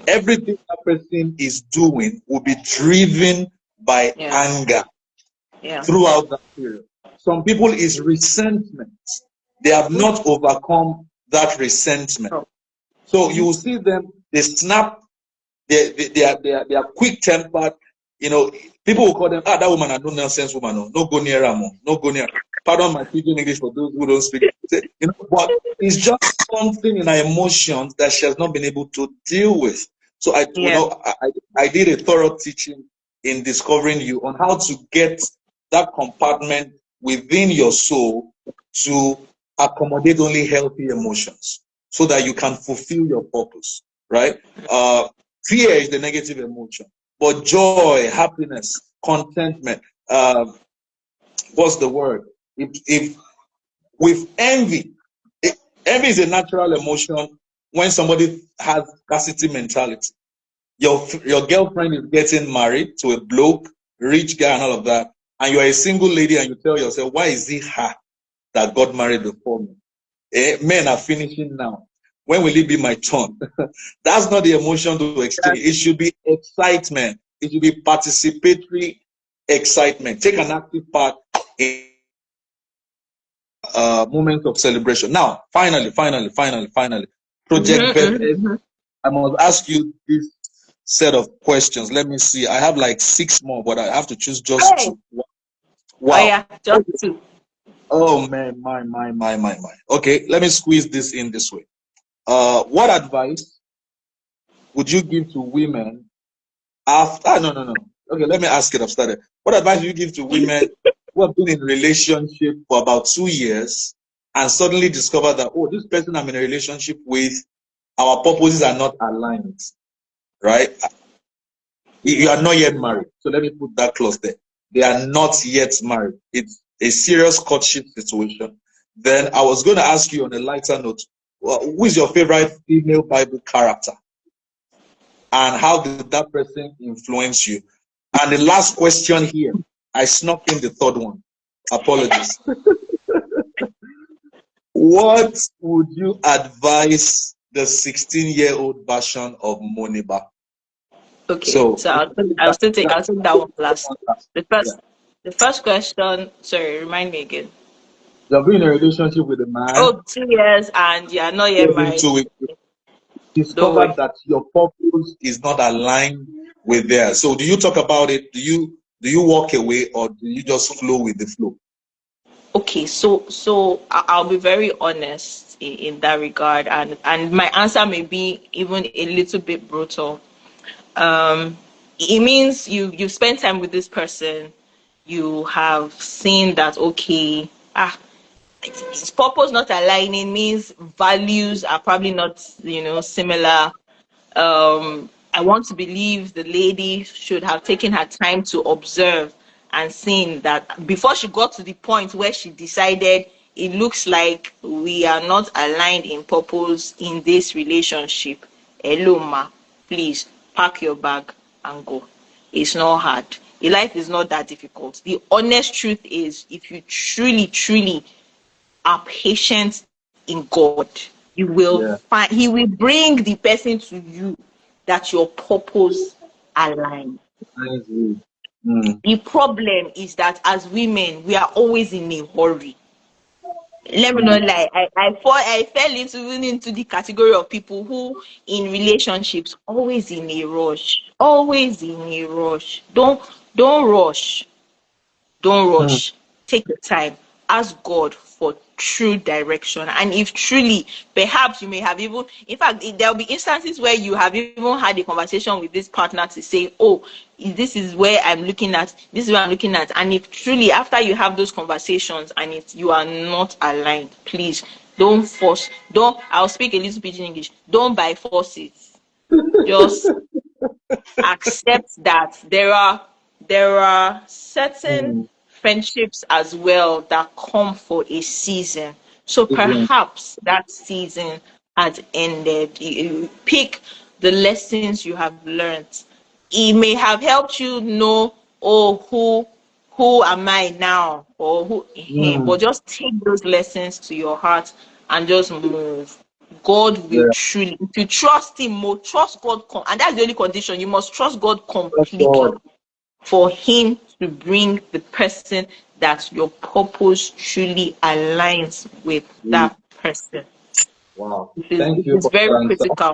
everything that person is doing will be driven by Yeah, anger yeah. throughout that period. Some people is resentment. They have not overcome that resentment. Oh, So you will see them, they snap, they are quick tempered. People will call them, that woman a no nonsense woman. No go near her, no go near her. Pardon my speaking English for those who don't speak. But it's just something in her emotions that she has not been able to deal with. So yeah, I did a thorough teaching in Discovering You on how to get that compartment within your soul to accommodate only healthy emotions so that you can fulfill your purpose, right? Fear is the negative emotion, but joy, happiness, contentment, what's the word? If with envy, envy is a natural emotion when somebody has scarcity mentality. Your girlfriend is getting married to a bloke, rich guy, and all of that, and you're a single lady, and you tell yourself, why is it her that got married before me. Men are finishing now. When will it be my turn? That's not the emotion to exchange. It should be excitement. It should be participatory excitement. Take an active part in moment of celebration. Now, finally, Project Beth, I must ask you this set of questions. Let me see. I have like 6 more, but I have to choose just Hey. 2. Oh Wow. yeah, just 2. Oh man, my. Okay, let me squeeze this in this way. What advice would you give to women after? No. Okay, let me ask it. I've started. What advice do you give to women who have been in relationship for about 2 years and suddenly discover that, oh, this person I'm in a relationship with, our purposes are not aligned, right? You are not yet married. So let me put that clause there. They are not yet married. It's a serious courtship situation. Then I was going to ask you on a lighter note, who is your favorite female Bible character? And how did that person influence you? And the last question here, I snuck in the third one. Apologies. What would you advise the 16-year-old version of Moniba? Okay, So, so I'll take that one last. The yeah. first the first question, sorry, remind me again. You're in a relationship with a man, Oh, 2 years and you are not yet married. into it, Don't discovered worry. that your purpose is not aligned with theirs. So, do you talk about it? Do you walk away, or do you just flow with the flow? Okay, so I'll be very honest in that regard, and my answer may be even a little bit brutal. Um, it means you spend time with this person, you have seen that okay, its purpose not aligning means values are probably not similar. I want to believe the lady should have taken her time to observe and seen that before she got to the point where she decided it looks like we are not aligned in purpose in this relationship. Hello, ma, please pack your bag and go. It's not hard. Life is not that difficult. The honest truth is, if you truly are patient in God, you will Yeah. find He will bring the person to you that your purpose aligns. I agree. Mm. The problem is that as women, we are always in a hurry. Let me not Mm. lie. I fell into the category of people who in relationships always in a rush. Always in a rush. Don't rush. Don't Mm. rush. Take your time. Ask God for true direction. And if truly, perhaps you may have even, in fact, there'll be instances where you have even had a conversation with this partner to say, oh, this is where I'm looking at, this is where I'm looking at. And if truly, after you have those conversations and if you are not aligned, please don't force, I'll speak a little bit in English, don't by force it. Just accept that there are certain Mm. friendships as well that come for a season. So Again. perhaps that season has ended. You pick the lessons you have learned. It may have helped you know, oh, who am I now, or who, Mm. but just take those lessons to your heart and just move. God will Yeah. truly, if you trust Him more, trust God, and that's the only condition. You must trust God That's completely God. for Him to bring the person that your purpose truly aligns with Mm. that person. Wow. It Thank you is for very that answer. critical.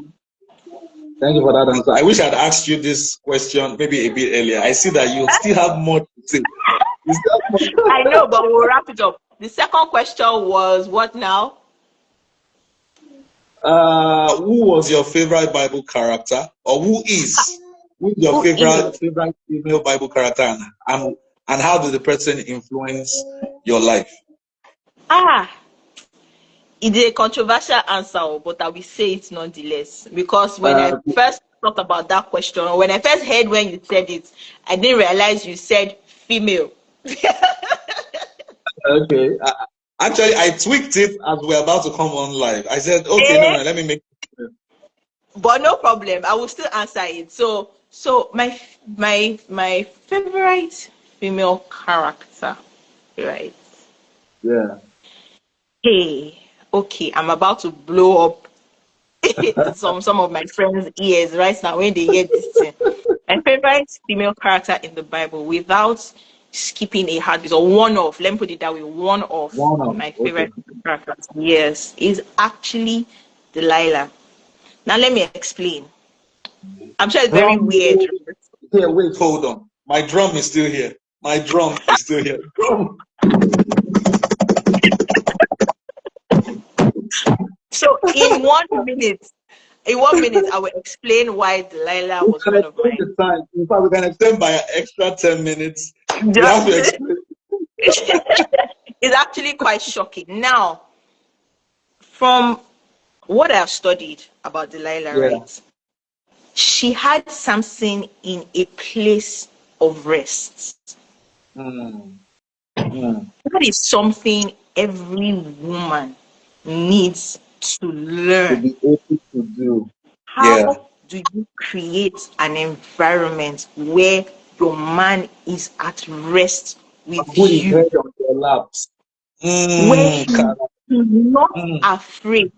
Thank you for that answer. I wish I'd asked you this question maybe a bit earlier. I see that you still have more to say. You still have more. I know, but we'll wrap it up. The second question was what now? Who was your favorite Bible character, or who is your Who favorite is? favorite female Bible character, and how did the person influence your life? Ah, it's a controversial answer, but I will say it nonetheless. Because when I Uh, first thought about that question, or when I first heard when you said it, I didn't realize you said female. okay. Actually, I tweaked it as we're about to come on live. I said, okay, no, Eh? let me make. But no problem. I will still answer it. So my favorite female character, right? Yeah. Hey, okay, I'm about to blow up some of my friends' ears right now when they hear this thing. My favorite female character in the Bible, without skipping a heartbeat, or one of, let me put it that way, one of One of, my okay. favorite characters, yes, is actually Delilah. Now let me explain. I'm sure it's very Drum weird. roll. Here, wait, hold on. My drum is still here. My drum is still here. Drum. So in 1 minute, I will explain why Delilah We was can one of extend my the time. In fact, we can extend by an extra 10 minutes. We have to just explain. it's actually quite shocking. Now, from what I've studied about Delilah, Yeah. right? She had something in a place of rest. Mm. Mm. That is something every woman needs to To learn. be able to do. Yeah. How do you create an environment where your man is at rest And put with his head you, on your laps. where Cara. he's not Mm. afraid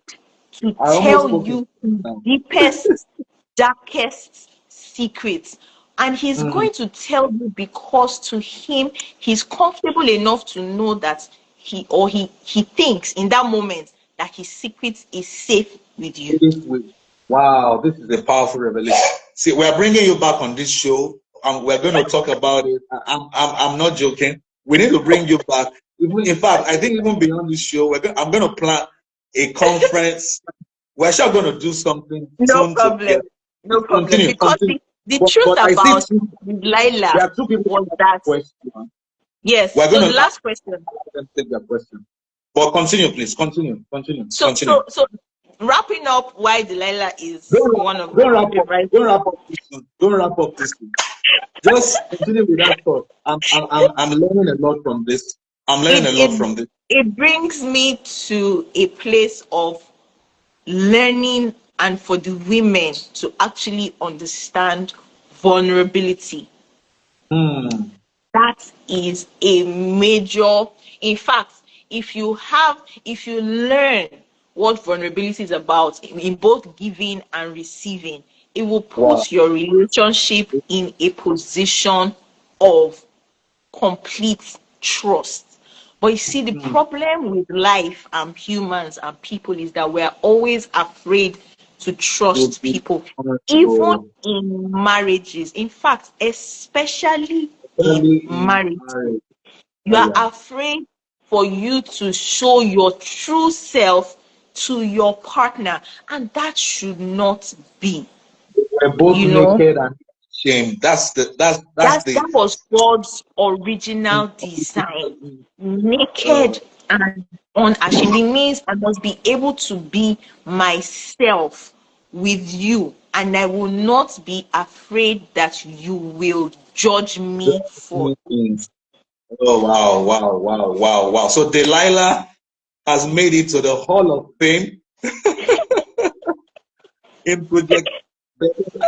to I almost tell spoke in you his now. deepest, darkest secrets? And he's Mm. going to tell you because to him, he's comfortable enough to know that he thinks in that moment that his secret is safe with you. This week. Wow, this is a powerful revelation. See, we're bringing you back on this show. We're going to talk about it. I'm not joking. We need to bring you back. Even, in fact, I think even beyond this show, I'm going to plan a conference. We're sure going to do something No soon problem. together. No problem. Continue, Because continue. the truth But I see about Lila there are two people was who have that, a question. yes. We're So going the to ask last question. them to take their question. But continue, please. Continue, continue, So continue. so so wrapping up why Delilah is Don't wrap, one of my don't wrap up. favorite. Don't wrap up this soon. Don't wrap up this soon. Just continue with that thought. I'm learning a lot from this. I'm learning It a lot it from this. it brings me to a place of learning and for the women to actually understand vulnerability. Hmm. That is a major, in fact, if you learn what vulnerability is about in both giving and receiving, it will Wow. put your relationship in a position of complete trust. But you see, the Hmm. problem with life and humans and people is that we're always afraid to To trust be people, even vulnerable, in marriages. In fact, especially in especially in marriages, marriage. you Oh are yeah. afraid for you to show your true self to your partner, and that should not be. We're both You know, naked and ashamed. That's that the was God's original design. uh, Naked and unashamed. It means I must be able to be myself with you, and I will not be afraid that you will judge me for just oh wow, wow, wow, wow, wow. So Delilah has made it to the Hall of Fame in Project.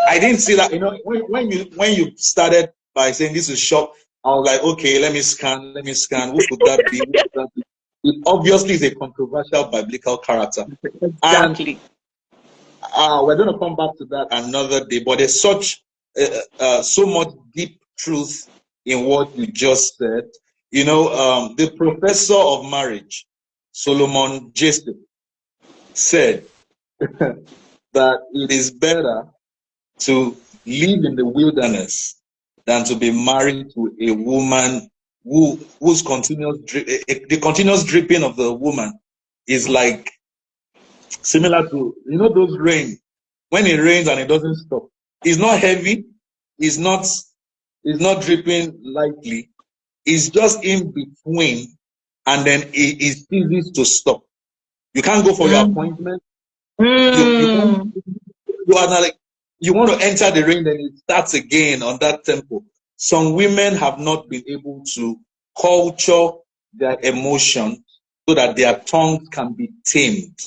I didn't see that. You know, when you started by saying this is shock, I was like, okay, let me scan, let me scan. Who could that be? Who could that be? It obviously is a controversial biblical character, and exactly. we're going to come back to that another day. But there's so much deep truth in what you just said. You know, the professor of marriage, Solomon Jessup, said that it is better to live in the wilderness than to be married to a woman whose the continuous dripping of the woman is like similar to those rain when it rains and it doesn't stop. It's not heavy, it's not dripping lightly, it's just in between, and then it ceases to stop. You can't go for your Mm. appointment. You want Mm. you are not like you want to enter the ring, then it starts again on that tempo. Some women have not been able to culture their emotions so that their tongues can be tamed.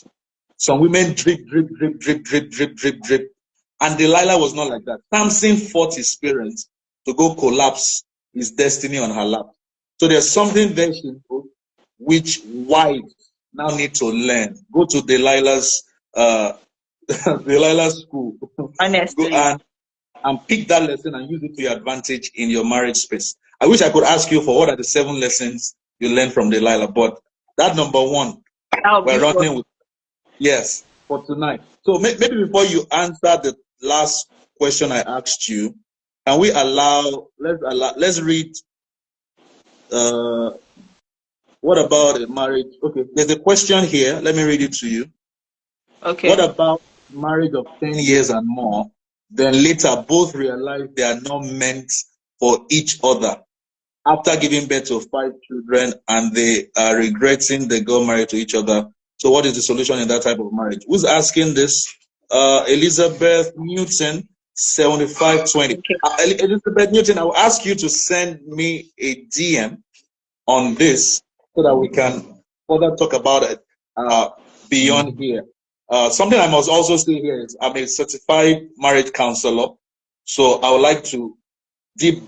Some women drip, drip, drip, drip, drip, drip, drip, drip. And Delilah was not like that. Samson fought his parents to go collapse his destiny on her lap. So there's something very simple which wives now need to learn. Go to Delilah's Delilah's school. Go Honestly. and pick that lesson and use it to your advantage in your marriage space. I wish I could ask you for what are the 7 lessons you learned from Delilah, but that number one, That would be we're fun. running with yes for tonight. So maybe before you answer the last question I asked you, can we let's read uh what about a marriage? Okay, there's a question here. Let me read it to you. What Okay. about marriage of 10 years and more? Then later both realize they are not meant for each other after giving birth to 5 children and they are regretting they got married to each other. So what is the solution in that type of marriage? Who's asking this? Elizabeth Newton, 7520. Okay. Elizabeth Newton, I will ask you to send me a DM on this so that we can further talk about it beyond here. Something I must also say here is I'm a certified marriage counselor, so I would like to deep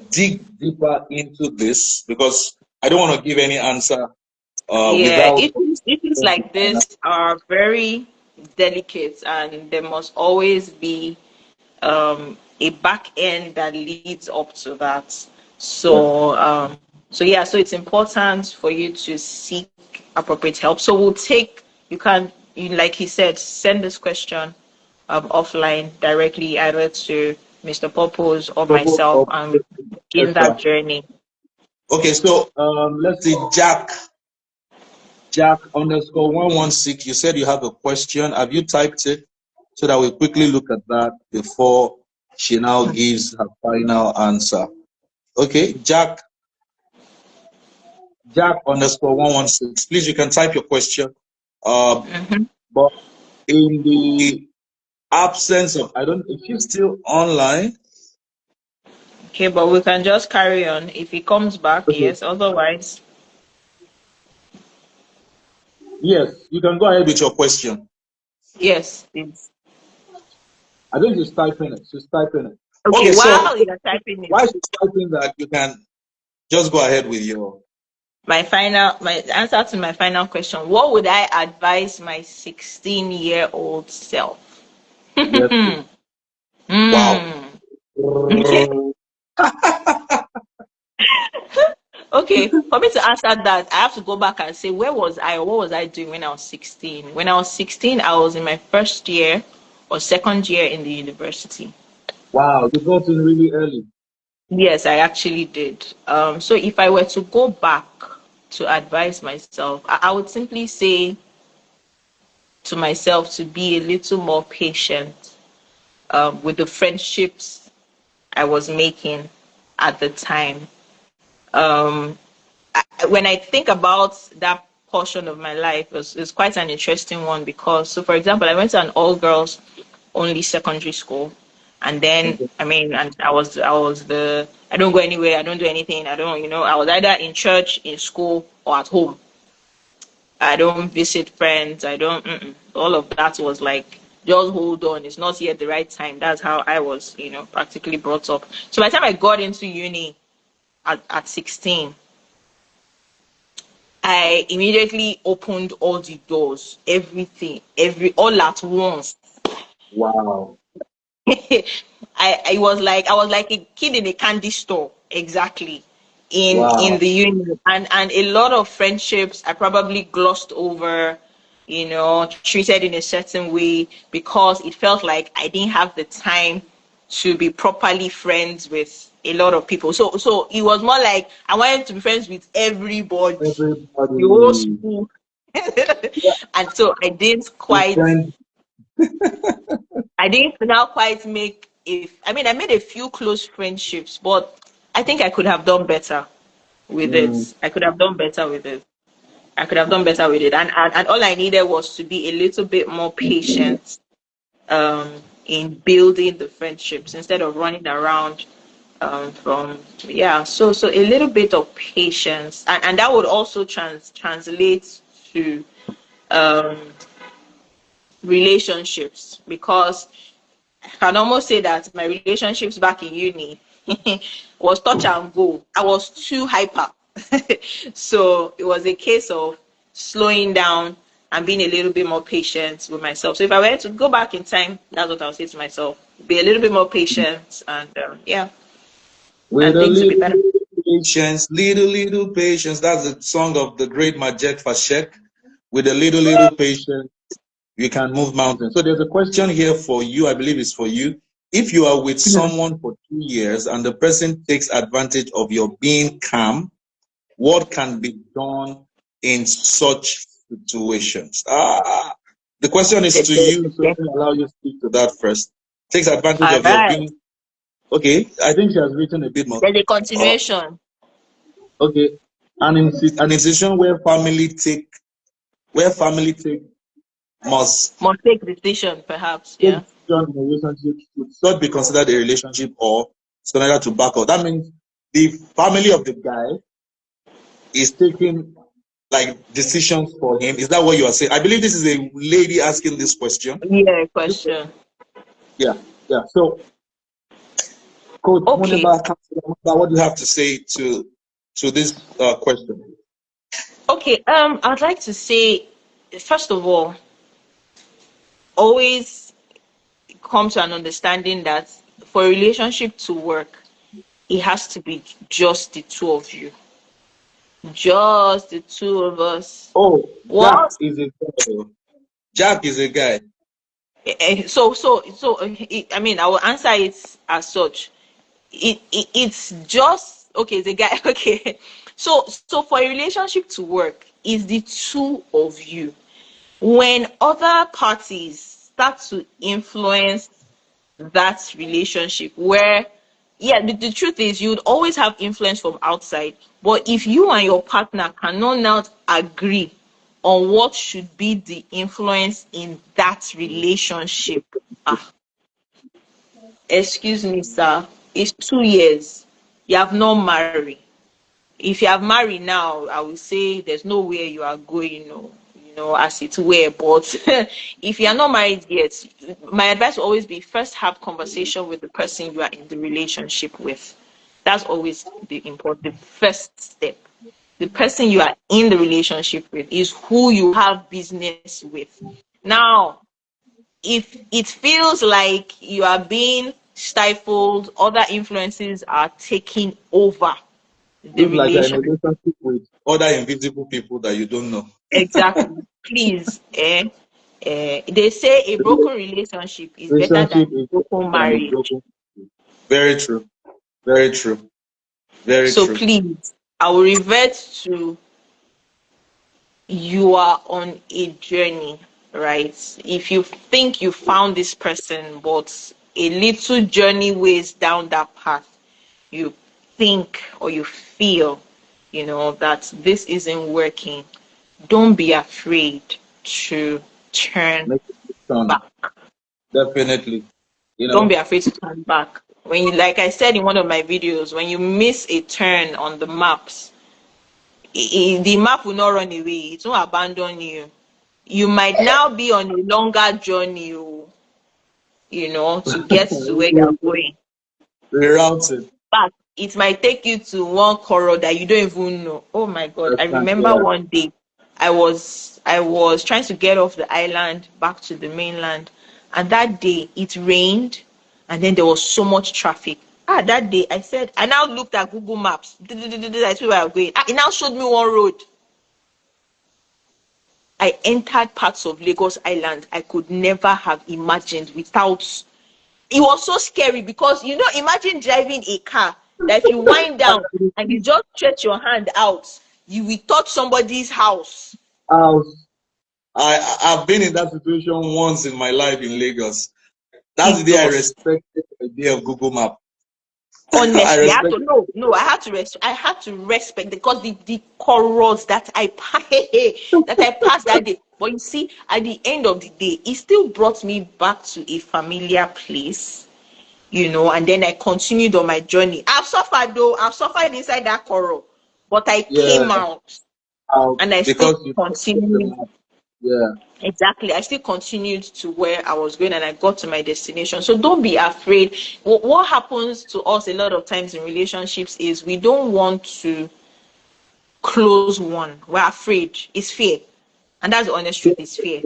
dig deeper into this because I don't want to give any answer Yeah, without. issues like this are very delicate, and there must always be a back end that leads up to that. Yeah. So it's important for you to seek appropriate help. So we'll take like he said, send this question offline directly either to Mr. Purpose or myself, and we begin that journey. Okay, so let's see, Jack underscore 116. You said you have a question. Have you typed it so that we quickly look at that before she now gives her final answer? Okay, Jack underscore 116. Please, you can type your question. Mhm. But in the absence of, I don't, if she's still online. Okay, but we can just carry on. If he comes back, Okay. yes. Otherwise, Yes, you can go ahead with your question. yes. It's I think she's typing it. She's typing it. okay. Okay, so While you're typing it, while she's typing that, you can just go ahead with your. my answer to my final question: what would I advise my 16-year-old self? Yes, please. Wow. Hmm. Okay, for me to answer that, I have to go back and say, where was I? What was I doing when I was 16? When I was 16, I was in my first year or second year in the university. Wow, you got in really early. Yes, I actually did. So if I were to go back to advise myself, I would simply say to myself to be a little more patient with the friendships I was making at the time. Um, when I think about that portion of my life, it's quite an interesting one because, so for example, I went to an all girls only secondary school, and then Okay. and I don't go anywhere, I don't do anything, I don't, I was either in church, in school, or at home. I don't visit friends. I don't. All of that was like, just hold on. It's not yet the right time. That's how I was, practically brought up. So by the time I got into uni at 16, I immediately opened all the doors, everything, all at once. Wow. I was like a kid in a candy store, exactly, in Wow. the uni, and a lot of friendships I probably glossed over, treated in a certain way because it felt like I didn't have the time to be properly friends with a lot of people. So it was more like I wanted to be friends with everybody, the whole Everybody. school. Yeah, And so your friend. I didn't now quite make if I mean I made a few close friendships, but I think I could have done better with Mm, it. I could have done better with it. I could have done better with it. And all I needed was to be a little bit more patient um in building the friendships instead of running around from yeah. So a little bit of patience, and that would also translate to um relationships, because I can almost say that my relationships back in uni was touch and go. I was too hyper. So it was a case of slowing down and being a little bit more patient with myself. So if I were to go back in time, that's what I would say to myself: be a little bit more patient, and yeah, With and a things will be little better. patience, little patience. That's the song of the great Majek Fashek. With a little patience, you can move mountains. So there's a question here for you. I believe it's for you. If you are with someone for 2 years and the person takes advantage of your being calm, what can be done in such situations? The question is to you, so let me allow you to speak to that first. Takes advantage All of your right. being. Okay, I think she has written a bit more. There's a continuation. Okay, an institution where family take must Must take decision, perhaps. take Yeah. decision in a relationship should not be considered a relationship or considered to back up. That means the family of the guy is taking like decisions for him. Is that what you are saying? I believe this is a lady asking this question. Yeah. Question. Yeah, yeah. So, Coach Okay. Moniba, what do you have to say to this question? Okay. I'd like to say, first of all, always come to an understanding that for a relationship to work, it has to be just the two of you, just the two of us. Oh, Jack What? is a guy. Jack is a guy. I mean, I will answer it as such. It's just okay. The guy. Okay. So for a relationship to work, it's the two of you. When other parties start to influence that relationship, where yeah, the truth is you would always have influence from outside, but if you and your partner cannot now agree on what should be the influence in that relationship, ah, excuse me, sir, it's 2 years, you have not married. If you have married now, I will say there's nowhere you are going, as it were. But if you are not married yet, my advice will always be first have conversation with the person you are in the relationship with. That's always the first step. The person you are in the relationship with is who you have business with. Now, if it feels like you are being stifled, other influences are taking over the Feels like you're in a relationship. relationship with other invisible people that you don't know. Exactly. Please, they say a broken relationship is better than Relationship a is broken than a marriage. broken. Very true. Very true. Very So true. please, I will revert to you are on a journey, right? If you think you found this person, but a little journey ways down that path, you think or you feel, that this isn't working, don't be afraid to turn Make it fun. back. Definitely. You Don't be know, afraid to turn back. When you, like I said in one of my videos, when you miss a turn on the maps, the map will not run away. It won't abandon you. You might now be on a longer journey, to get to where you're going. rerouting. But it might take you to one corridor that you don't even know. Oh my God! I Understand? remember Yeah. one day, I was trying to get off the island back to the mainland, and that day it rained, and then there was so much traffic. That day I said I now looked at Google Maps. I see where I'm going. It now showed me one road. I entered parts of Lagos Island I could never have imagined without. It was so scary because imagine driving a car that if you wind down and you just stretch your hand out, you will touch somebody's house. House. I've been in that situation once in my life in Lagos. That's the day I Jesus. respected the idea of Google Map. I Honestly, I had respect. to no, I had to respect because the corals that I that I passed that day. But you see, at the end of the day, it still brought me back to a familiar place, and then I continued on my journey. I've suffered though, I've suffered inside that coral, but I Yeah. came out Out and I still because you trusted the continued. map. Yeah. Exactly. I still continued to where I was going and I got to my destination. So don't be afraid. What happens to us a lot of times in relationships is we don't want to close one. We're afraid. It's fear. And that's the honest truth, it's fear.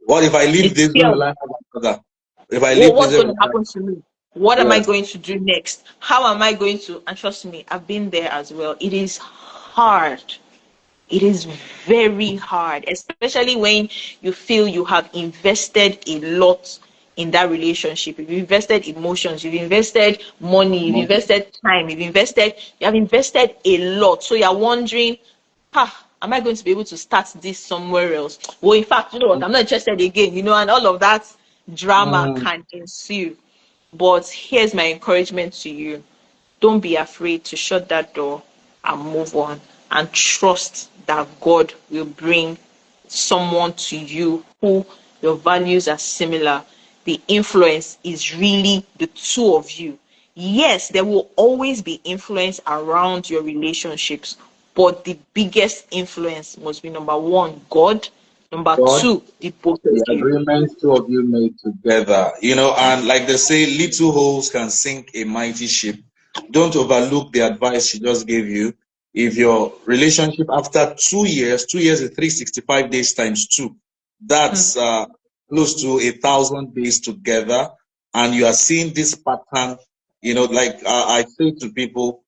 What if I leave It's this? When fear. will I have another? If I leave this, What's when going will to I have? happen to me? What am I Yes. going to do next? How am I going to? And trust me, I've been there as well. It is hard. It is very hard, especially when you feel you have invested a lot in that relationship. You've invested emotions, you've invested money, you've invested time, you have invested a lot. So you're wondering, am I going to be able to start this somewhere else? Well, in fact, you know what, I'm not interested again, and all of that drama Mm, can ensue. But here's my encouragement to you. Don't be afraid to shut that door and move on, and trust that God will bring someone to you who your values are similar. The influence is really the two of you. Yes, there will always be influence around your relationships, but the biggest influence must be number one, God, number God, two, the both of the you. agreements two of you made together, and like they say, little holes can sink a mighty ship. Don't overlook the advice she just gave you. If your relationship after 2 years, 2 years is 365 days times two, Mm. that's close to 1,000 days together, and you are seeing this pattern, like I say to people,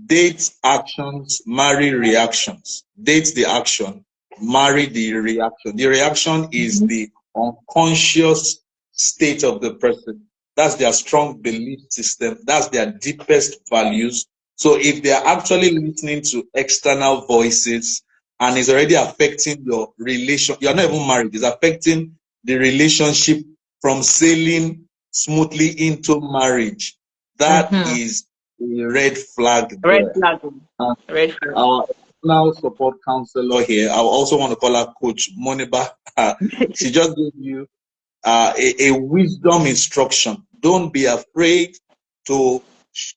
date actions, marry reactions. Date the action, marry the reaction. The reaction is the unconscious state of the person. That's their strong belief system. That's their deepest values. So if they are actually listening to external voices and it's already affecting your relation, you're not even married, it's affecting the relationship from sailing smoothly into marriage. That Mm-hmm. is a red flag Red there. flag. Uh, Red flag. our emotional support counselor here, I also want to call her Coach Moniba. She just gave you a wisdom instruction. Don't be afraid to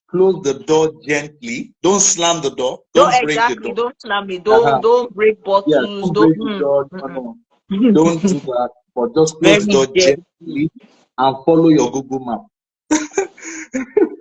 close the door gently. Don't slam the door. Don't Don't break the exactly. door. Don't slam it. Uh-huh. Don't break Yeah, bottles. don't Don't. break the door. No, no. Don't Mm-mm. do that. But just close the Very door dead. gently and follow your Google map.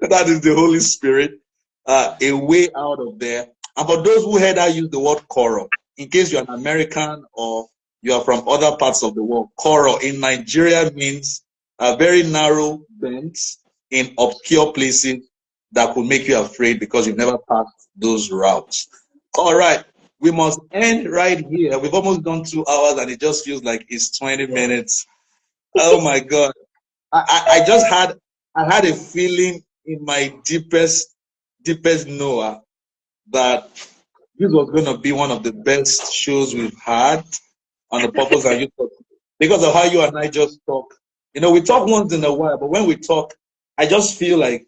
That is the Holy Spirit, a way out of there. And for those who heard I use the word coral, in case you're an American or you are from other parts of the world, coral in Nigeria means a very narrow bends in obscure places that could make you afraid because you've never passed those routes. All right, we must end right here. We've almost done 2 hours and it just feels like it's 20 minutes. Oh my God. I just had a feeling in my deepest Noah that this was going to be one of the best shows we've had on the Purpose and Youth Podcast because of how you and I just talk. We talk once in a while, but when we talk, I just feel like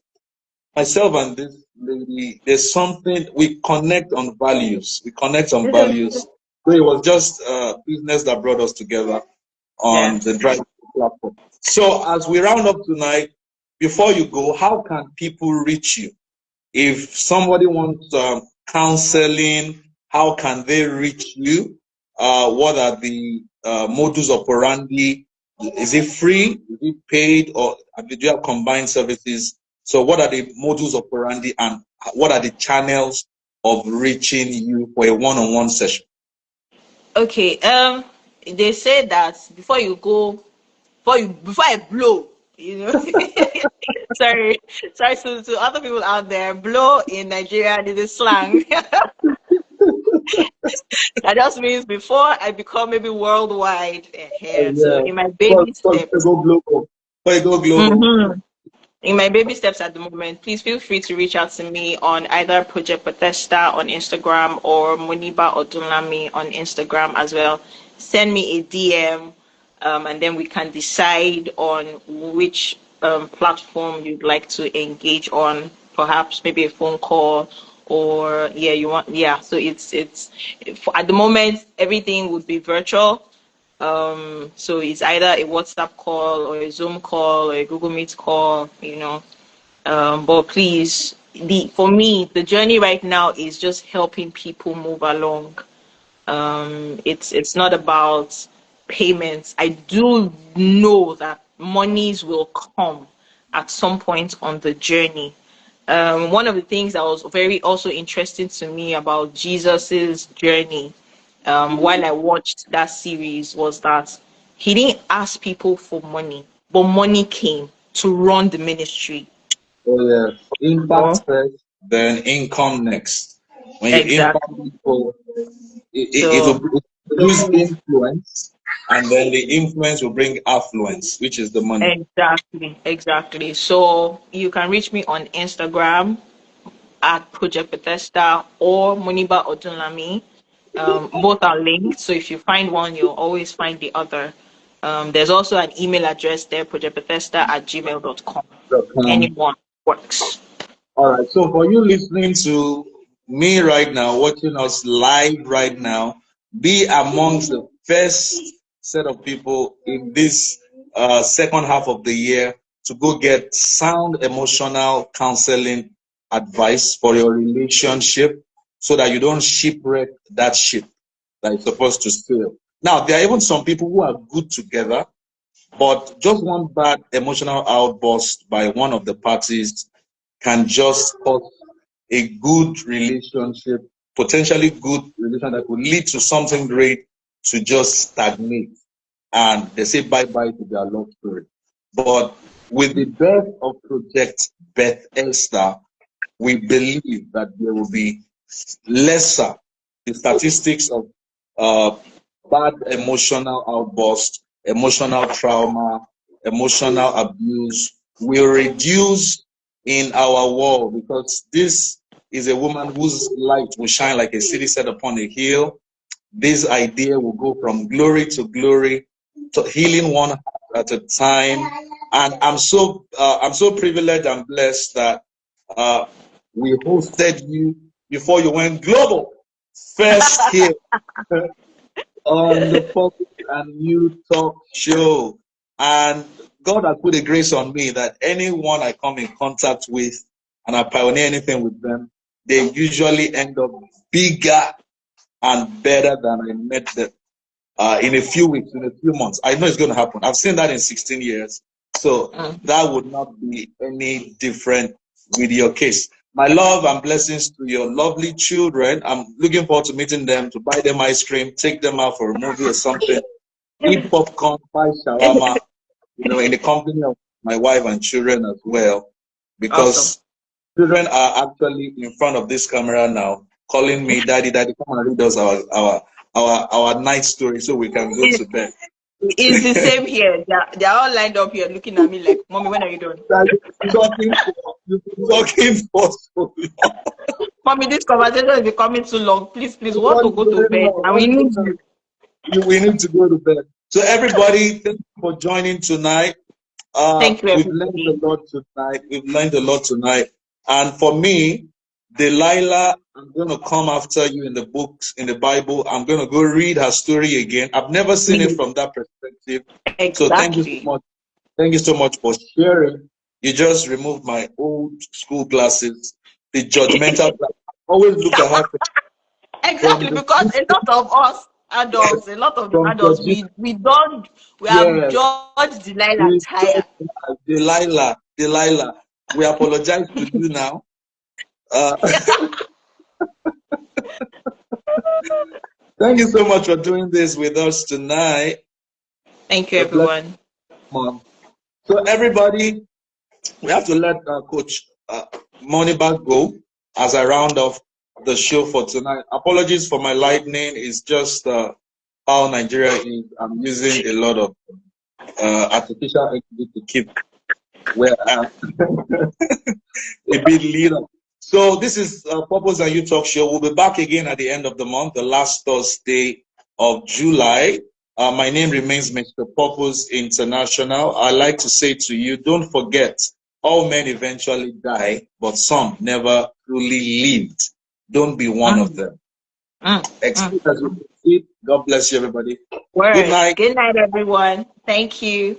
myself and this lady, there's something we connect on values. We connect on values. So it was just business that brought us together on the Yes. Drive platform. So as we round up tonight, before you go, how can people reach you? If somebody wants counseling, how can they reach you? What are the modus operandi? Is it free? Is it paid? Or do you have combined services? So what are the modus operandi and what are the channels of reaching you for a one-on-one session? Okay. They say that before I blow, you know. sorry, sorry to other people out there. Blow in Nigeria is a slang. That just means before I become maybe worldwide. Here. So Yeah, in my baby steps. go global. Go global. Mhm. In my baby steps at the moment, please feel free to reach out to me on either Project Bethesda on Instagram or Moniba Odunlami on Instagram as well. Send me a DM, and then we can decide on which platform you'd like to engage on. Perhaps maybe a phone call, or yeah. So it's at the moment everything would be virtual. So it's either a WhatsApp call or a Zoom call or a Google Meet call, But please, for me, the journey right now is just helping people move along. It's not about payments. I do know that monies will come at some point on the journey. One of the things that was very also interesting to me about Jesus's journey, while I watched that series, was that he didn't ask people for money, but money came to run the ministry. Oh yes, impact Oh, first, then income next. When you impact exactly. people, it So will produce influence, and then the influence will bring affluence, which is the money. exactly. So you can reach me on Instagram at Project Bethesda or Moniba Odunlami. Both are linked, so if you find one, you'll always find the other. There's also an email address there, projectbethesda@gmail.com. Anyone works. All right. So for you listening to me right now, watching us live right now, be amongst the first set of people in this second half of the year to go get sound emotional counseling advice for your relationship so that you don't shipwreck that ship that is supposed to sail. Now, there are even some people who are good together, but just one bad emotional outburst by one of the parties can just cause a good relationship, potentially good relation that could lead to something great to just stagnate. And they say bye bye to their love story. But with the birth of Project Beth Esther, we believe that there will be lesser the statistics of uh, bad emotional outburst, emotional trauma, emotional abuse will reduce in our world because this is a woman whose light will shine like a city set upon a hill. This idea will go from glory to glory, to healing one heart at a time. And I'm so privileged and blessed that uh, we hosted you before you went global. First here on the Purpose and You Talk Show. And God has put a grace on me that anyone I come in contact with and I pioneer anything with them, they usually end up bigger and better than I met them in a few weeks, in a few months. I know it's going to happen. I've seen that in 16 years. So that would not be any different with your case. My love and blessings to your lovely children. I'm looking forward to meeting them, to buy them ice cream, take them out for a movie or something, eat popcorn, buy shawarma, in the company of my wife and children as well. Awesome. Because children are actually in front of this camera now, calling me, Daddy, Daddy, come and read us our night story so we can go to bed. It's the same here. They're all lined up here looking at me like, Mommy, when are you done? You've been talking for so long. Mommy, this conversation is becoming too long. Please, please, we want to What's go to going bed. on? And we need you. We need to go to bed. So everybody, thank you for joining tonight. Thank you, We've learned a everybody. lot tonight. We've learned a lot tonight. And for me, Delilah, I'm going to come after you in the books, in the Bible. I'm going to go read her story again. I've never seen it Please. from that perspective. So thank you so Exactly. much. Thank you so much for sharing. You just removed my old school glasses, the judgmental glasses. Always look at her from Exactly, the because a lot of us adults, a lot of the from adults, judging. we have Yes, judged Delilah we tire. just Delilah. We apologize to you now. Uh, Thank you so much for doing this with us tonight. Thank you, The blessed everyone. mom. So everybody, we have to let Coach Moniba go as I round off the show for tonight. Apologies for my lightning. It's just how Nigeria is. I'm using a lot of artificial intelligence to keep where I am a bit leader. So this is Purpose and You Talk Show. We'll be back again at the end of the month, the last Thursday of July. My name remains Mr. Purpose International. I like to say to you, don't forget, all men eventually die, but some never truly lived. Don't be one of Mm, them. mm, Excuse as you proceed. God bless you, everybody. Good Word. night. Good night, everyone. Thank you.